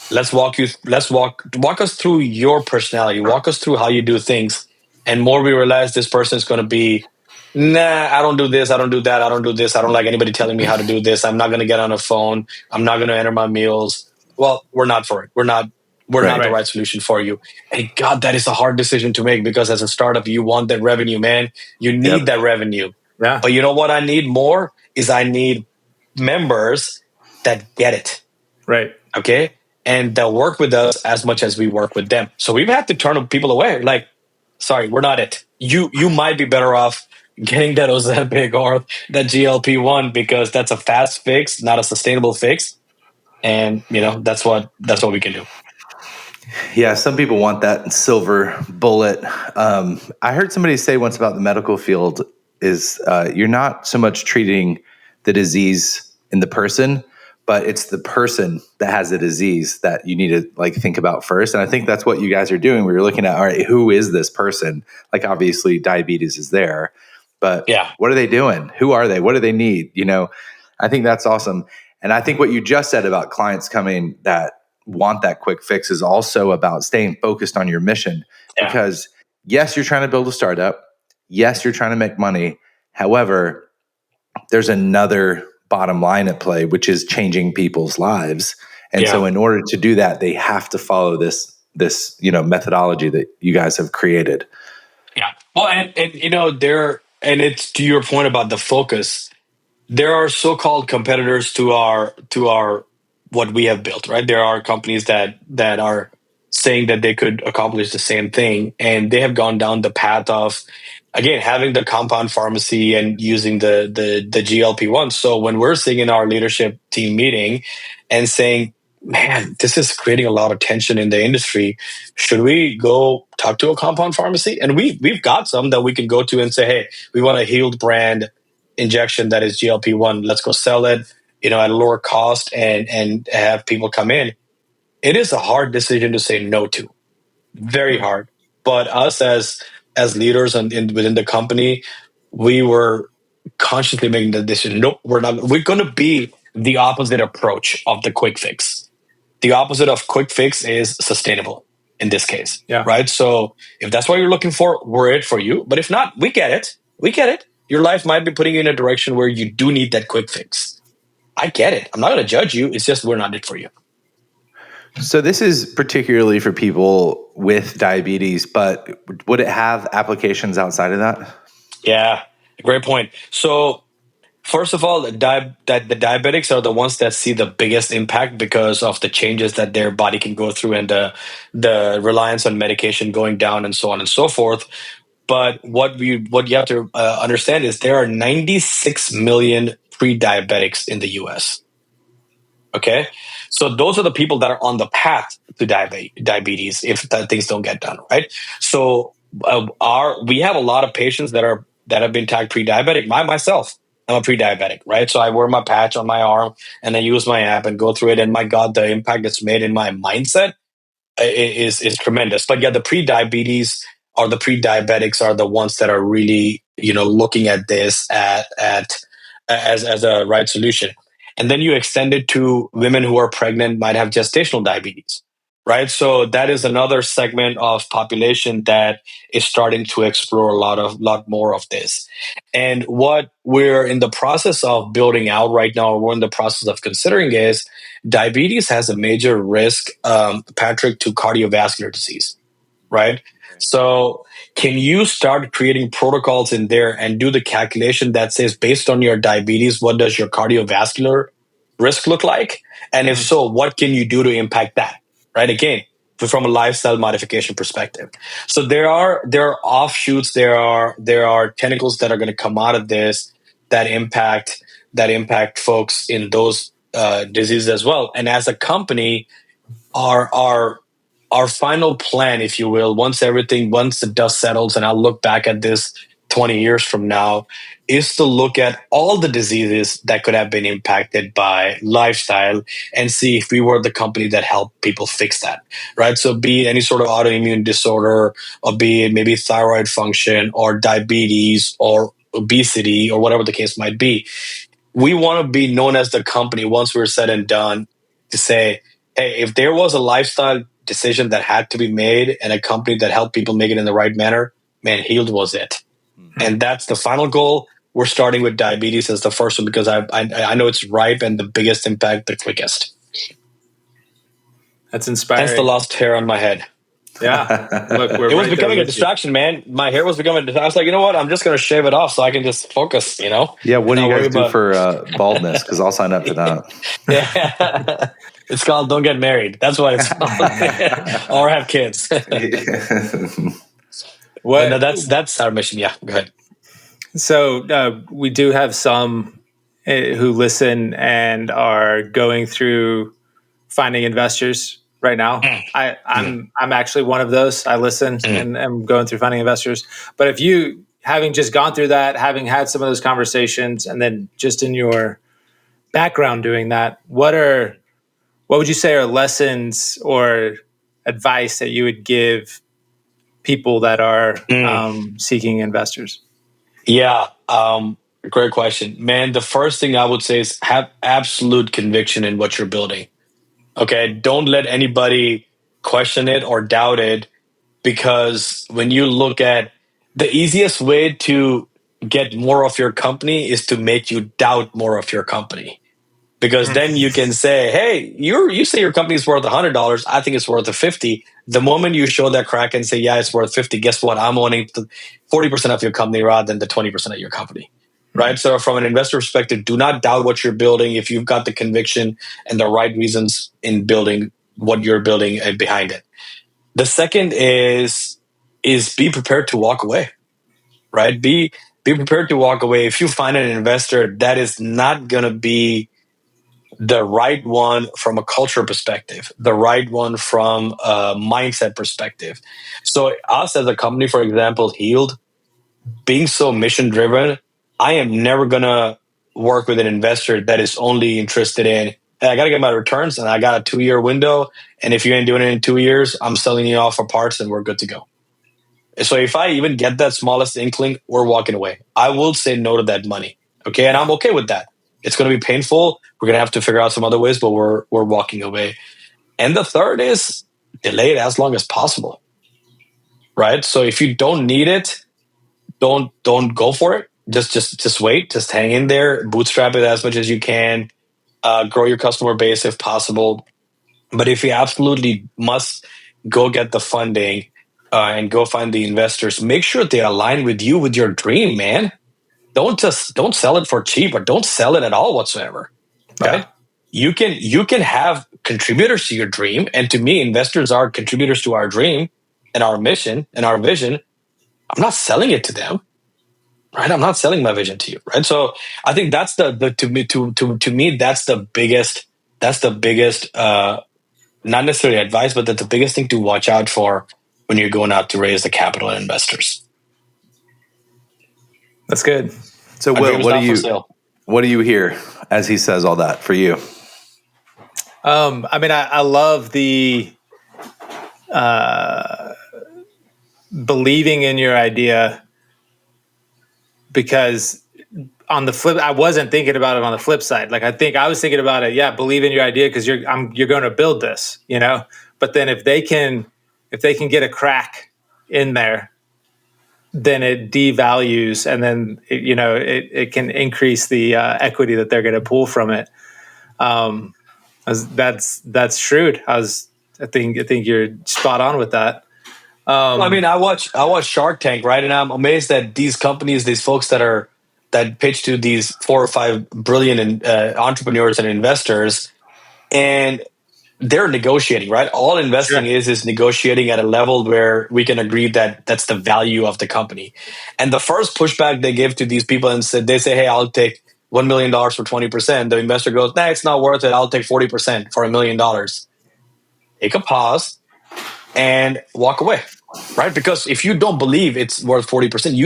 Let's walk us through your personality. Walk us through how you do things. And more we realize this person is going to be, nah, I don't do this. I don't do that. I don't do this. I don't like anybody telling me how to do this. I'm not going to get on a phone. I'm not going to enter my meals. Well, we're not for it. We're not the right solution for you. And God, that is a hard decision to make because as a startup, you want that revenue, man. You need that revenue. Yeah. But you know what I need more is I need members that get it. Right. Okay. And they'll work with us as much as we work with them. So we've had to turn people away. Like, sorry, we're not it. You might be better off getting that Ozempic or that GLP-1 because that's a fast fix, not a sustainable fix. And that's what we can do. Yeah, some people want that silver bullet. I heard somebody say once about the medical field is you're not so much treating the disease in the person, but it's the person that has the disease that you need to think about first. And I think that's what you guys are doing. We're looking at, all right, who is this person? Obviously diabetes is there, but what are they doing? Who are they? What do they need? I think that's awesome. And I think what you just said about clients coming that want that quick fix is also about staying focused on your mission. Because yes, you're trying to build a startup. Yes, you're trying to make money. However, there's another bottom line at play, which is changing people's lives. And so in order to do that, they have to follow this methodology that you guys have created. Yeah. Well, and it's to your point about the focus. There are so-called competitors to our what we have built, right? There are companies that are saying that they could accomplish the same thing, and they have gone down the path of, again, having the compound pharmacy and using the GLP-1. So when we're sitting in our leadership team meeting and saying, man, this is creating a lot of tension in the industry. Should we go talk to a compound pharmacy? And we've got some that we can go to and say, hey, we want a Healed brand injection that is GLP-1. Let's go sell it, at a lower cost and have people come in. It is a hard decision to say no to. Very hard. But us as leaders within the company, we were consciously making the decision. Nope, we're not. We're going to be the opposite approach of the quick fix. The opposite of quick fix is sustainable. in this case, Yeah. right? So if that's what you're looking for, we're it for you. But if not, we get it. We get it. Your life might be putting you in a direction where you do need that quick fix. I get it. I'm not going to judge you. It's just we're not it for you. So this is particularly for people with diabetes, but would it have applications outside of that? Yeah, great point. So first of all, the diabetics are the ones that see the biggest impact because of the changes that their body can go through and the reliance on medication going down and so on and so forth. But what you have to understand is there are 96 million pre-diabetics in the U.S. Okay, so those are the people that are on the path to diabetes if things don't get done right. So we have a lot of patients that have been tagged pre-diabetic. Myself, I'm a pre-diabetic, right? So I wear my patch on my arm and I use my app and go through it. And my God, the impact it's made in my mindset is tremendous. But yeah, the pre-diabetes or the pre-diabetics are the ones that are really looking at this as a right solution. And then you extend it to women who are pregnant, might have gestational diabetes, right? So that is another segment of population that is starting to explore a lot more of this. And what we're in the process of building out right now, or we're in the process of considering, is diabetes has a major risk, Patrick, to cardiovascular disease, right? So can you start creating protocols in there and do the calculation that says, based on your diabetes, what does your cardiovascular risk look like? And if so, what can you do to impact that? Right? Again, from a lifestyle modification perspective. So there are offshoots, there are tentacles that are going to come out of this that impact folks in those diseases as well. And as a company, our final plan, if you will, once the dust settles, and I'll look back at this 20 years from now, is to look at all the diseases that could have been impacted by lifestyle and see if we were the company that helped people fix that, right? So be it any sort of autoimmune disorder, or be it maybe thyroid function or diabetes or obesity or whatever the case might be. We want to be known as the company, once we're said and done, to say, hey, if there was a lifestyle decision that had to be made and a company that helped people make it in the right manner, man, Healed was it. Mm-hmm. And that's the final goal. We're starting with diabetes as the first one because I know it's ripe and the biggest impact, the quickest. That's inspiring. Hence the lost hair on my head. Yeah. Look, it was becoming a distraction, man. My hair was becoming a distraction. I was like, you know what? I'm just going to shave it off so I can just focus, Yeah, what do you guys do for baldness? Because I'll sign up for that. Yeah. It's called Don't Get Married. That's what it's called. Or have kids. Well, that's our mission. Yeah, go ahead. So we do have some who listen and are going through finding investors right now. I'm actually one of those. I listen and I'm going through finding investors. But if you, having just gone through that, having had some of those conversations, and then just in your background doing that, what would you say are lessons or advice that you would give people that are seeking investors? Yeah, great question, man. The first thing I would say is have absolute conviction in what you're building. Okay, don't let anybody question it or doubt it, because when you look at the easiest way to get more of your company is to make you doubt more of your company. Because then you can say, hey, you say your company is worth $100. I think it's worth $50. The moment you show that crack and say, yeah, it's worth $50, guess what? I'm owning 40% of your company rather than the 20% of your company. Right. So from an investor perspective, do not doubt what you're building if you've got the conviction and the right reasons in building what you're building behind it. The second is be prepared to walk away. Right. Be prepared to walk away. If you find an investor that is not going to be the right one from a culture perspective, the right one from a mindset perspective. So us as a company, for example, Healed, being so mission driven, I am never going to work with an investor that is only interested in, hey, I got to get my returns and I got a 2-year window. And if you ain't doing it in 2 years, I'm selling you off for parts and we're good to go. So if I even get that smallest inkling, we're walking away. I will say no to that money. Okay. And I'm okay with that. It's going to be painful. We're going to have to figure out some other ways, but we're walking away. And the third is delay it as long as possible, right? So if you don't need it, don't go for it. Just wait. Just hang in there. Bootstrap it as much as you can. Grow your customer base if possible. But if you absolutely must, go get the funding and go find the investors. Make sure they align with you with your dream, man. Don't sell it for cheap, or don't sell it at all whatsoever. Right? You can have contributors to your dream, and to me, investors are contributors to our dream and our mission and our vision. I'm not selling it to them, right? I'm not selling my vision to you, right? So I think that's the to me that's the biggest not necessarily advice, but that's the biggest thing to watch out for when you're going out to raise the capital and investors. That's good. So Will, what do you hear as he says all that for you? I mean, I love the believing in your idea, because on the flip, I wasn't thinking about it on the flip side. Like, I was thinking about it. Yeah, believe in your idea because you're going to build this, you know. But then if they can get a crack in there, then it devalues, and then it can increase the equity that they're going to pull from it. That's shrewd. I think you're spot on with that. I mean, I watch Shark Tank, right? And I'm amazed that these companies, these folks that pitch to these 4 or 5 brilliant entrepreneurs and investors, and they're negotiating, right? All investing is negotiating at a level where we can agree that that's the value of the company. And the first pushback they give to these people, and they say, "Hey, I'll take $1 million for 20%." The investor goes, "Nah, it's not worth it. I'll take 40% for $1 million." Take a pause and walk away, right? Because if you don't believe it's worth 40%,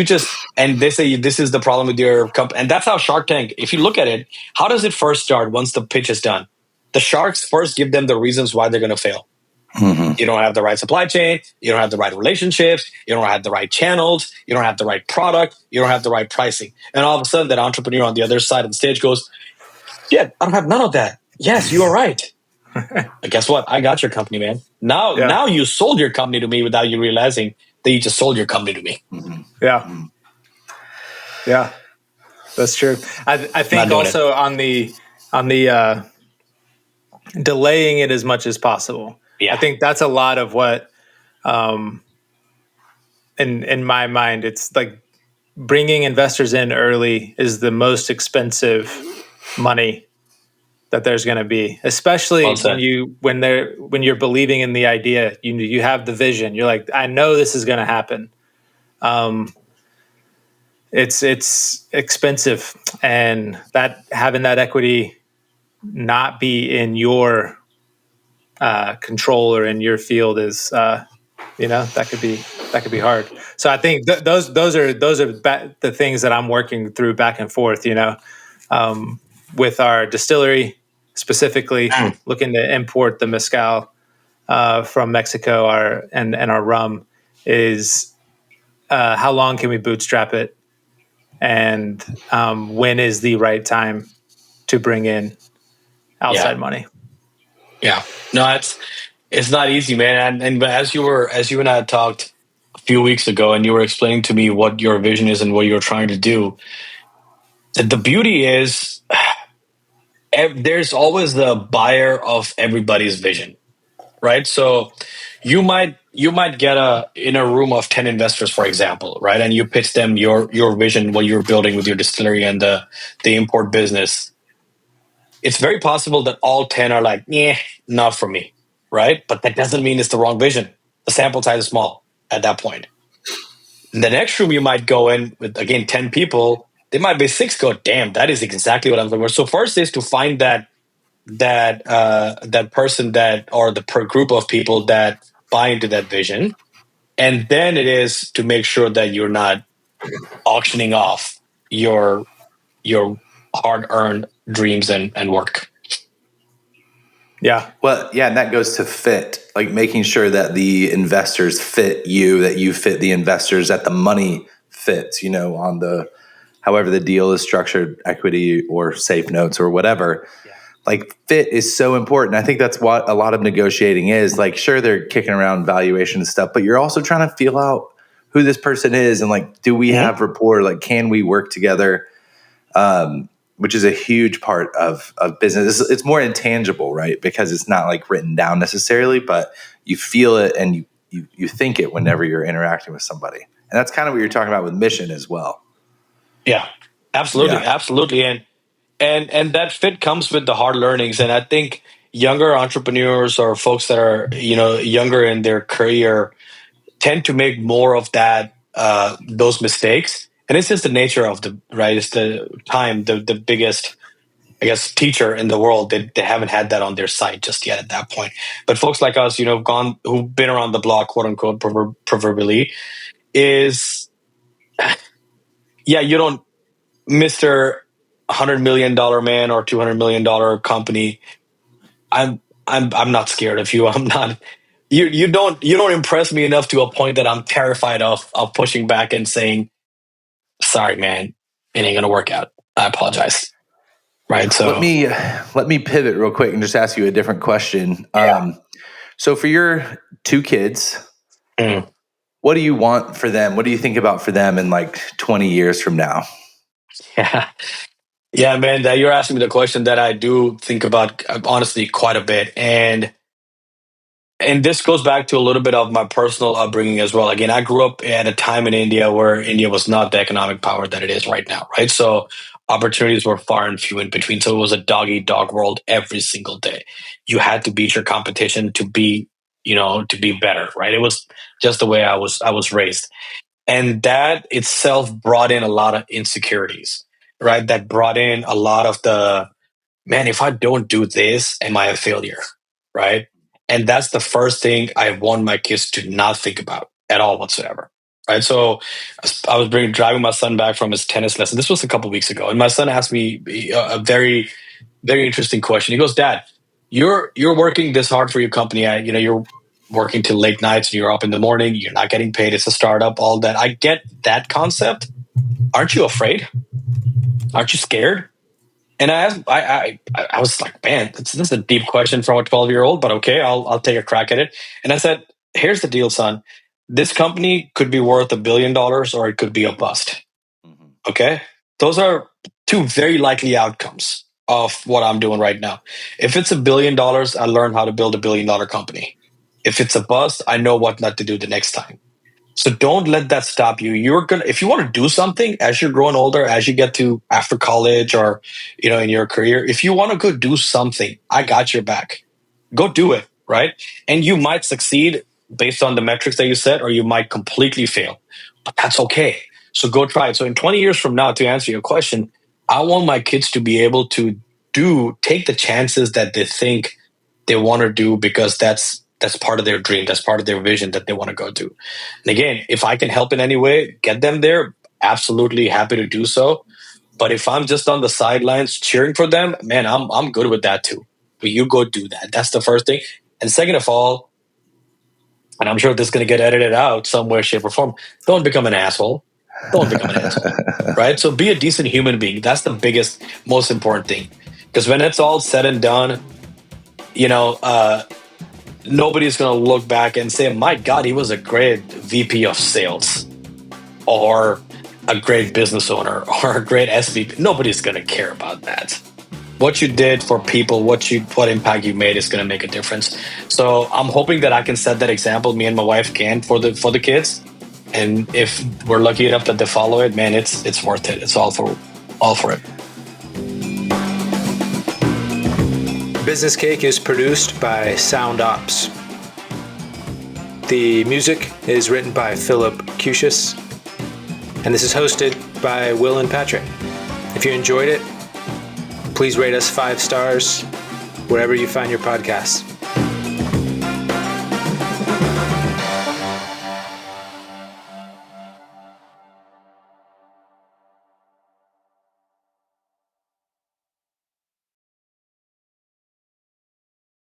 and they say this is the problem with your company. And that's how Shark Tank, if you look at it, how does it first start once the pitch is done? The sharks first give them the reasons why they're going to fail. Mm-hmm. You don't have the right supply chain. You don't have the right relationships. You don't have the right channels. You don't have the right product. You don't have the right pricing. And all of a sudden, that entrepreneur on the other side of the stage goes, "Yeah, I don't have none of that." "Yes, you are right." But guess what? I got your company, man. Now you sold your company to me without you realizing that you just sold your company to me. Mm-hmm. Yeah. Yeah, that's true. I think also on the delaying it as much as possible. Yeah. I think that's a lot of what, in my mind, it's like bringing investors in early is the most expensive money that there's going to be, especially when you're believing in the idea. You have the vision. You're like, I know this is going to happen. It's expensive, and that having that equity not be in your control or in your field is that could be hard. So I think those are the things that I'm working through back and forth. With our distillery specifically, looking to import the mezcal from Mexico, our rum is how long can we bootstrap it, and when is the right time to bring in outside money. Yeah, no, it's not easy, man. And as you and I talked a few weeks ago, and you were explaining to me what your vision is and what you're trying to do, the beauty is there's always the buyer of everybody's vision, right? So you might get in a room of 10 investors, for example, right? And you pitch them your vision, what you're building with your distillery and the import business. It's very possible that all 10 are like, "Yeah, not for me," right? But that doesn't mean it's the wrong vision. The sample size is small at that point. In the next room, you might go in with, again, 10 people. There might be 6 go, "Damn, that is exactly what I'm looking for." So first is to find that person or the group of people that buy into that vision. And then it is to make sure that you're not auctioning off your hard-earned dreams and work. Yeah. Well, yeah, and that goes to fit, like making sure that the investors fit you, that you fit the investors, that the money fits, on however the deal is structured, equity or safe notes or whatever. Yeah. like fit is so important. I think that's what a lot of negotiating is. Like, sure, they're kicking around valuation and stuff, but you're also trying to feel out who this person is and like, do we have rapport? Like, can we work together? Which is a huge part of business. It's more intangible, right? Because it's not like written down necessarily, but you feel it and you think it whenever you're interacting with somebody. And that's kind of what you're talking about with mission as well. Yeah, absolutely, Yeah. absolutely, and that fit comes with the hard learnings. And I think younger entrepreneurs or folks that are younger in their career tend to make more of that those mistakes. And it's just the nature of the right. It's the time, the biggest, I guess, teacher in the world. They haven't had that on their side just yet at that point. But folks like us, who've been around the block, quote unquote, proverbially, is you don't, Mr. $100 million man or $200 million company. I'm not scared of you. I'm not. You don't impress me enough to a point that I'm terrified of pushing back and saying, sorry, man, it ain't gonna work out. I apologize. Right. So Let me pivot real quick and just ask you a different question. yeah. So for your two kids, what do you want for them? What do you think about for them in like 20 years from now? Yeah. Yeah, man, that you're asking me the question that I do think about honestly quite a bit. And this goes back to a little bit of my personal upbringing as well. Again, I grew up at a time in India where India was not the economic power that it is right now, right? So opportunities were far and few in between. So it was a dog eat dog world every single day. You had to beat your competition to be, to be better, right? It was just the way I was raised. And that itself brought in a lot of insecurities, right? That brought in a lot of the, man, if I don't do this, am I a failure? Right. And that's the first thing I want my kids to not think about at all whatsoever. Right. So I was driving my son back from his tennis lesson. This was a couple of weeks ago. And my son asked me a very, very interesting question. He goes, Dad, you're working this hard for your company. You're working till late nights and you're up in the morning. You're not getting paid. It's a startup, all that. I get that concept. Aren't you afraid? Aren't you scared? And I was like, man, this is a deep question from a 12-year-old, but okay, I'll take a crack at it. And I said, here's the deal, son. This company could be worth $1 billion or it could be a bust. Okay, those are two very likely outcomes of what I'm doing right now. If it's $1 billion, I learned how to build $1 billion company. If it's a bust, I know what not to do the next time. So don't let that stop you. If you want to do something as you're growing older, as you get to after college or, in your career, if you want to go do something, I got your back. Go do it. Right. And you might succeed based on the metrics that you set, or you might completely fail, but that's okay. So go try it. So in 20 years from now, to answer your question, I want my kids to be able to take the chances that they think they want to do, because that's part of their dream. That's part of their vision that they want to go do. And again, if I can help in any way, get them there, absolutely happy to do so. But if I'm just on the sidelines cheering for them, man, I'm good with that too. But you go do that. That's the first thing. And second of all, and I'm sure this is going to get edited out somewhere, shape, or form, don't become an asshole. Don't become an asshole. Right? So be a decent human being. That's the biggest, most important thing. Because when it's all said and done, nobody's going to look back and say, my God, he was a great VP of sales or a great business owner or a great SVP. Nobody's going to care about that. What you did for people, what impact you made is going to make a difference. So I'm hoping that I can set that example. Me and my wife can for the kids. And if we're lucky enough that they follow it, man, it's worth it. It's all for it. Business Cake is produced by Sound Ops. The music is written by Philip Cusius. And this is hosted by Will and Patrick. If you enjoyed it, please rate us 5 stars wherever you find your podcasts.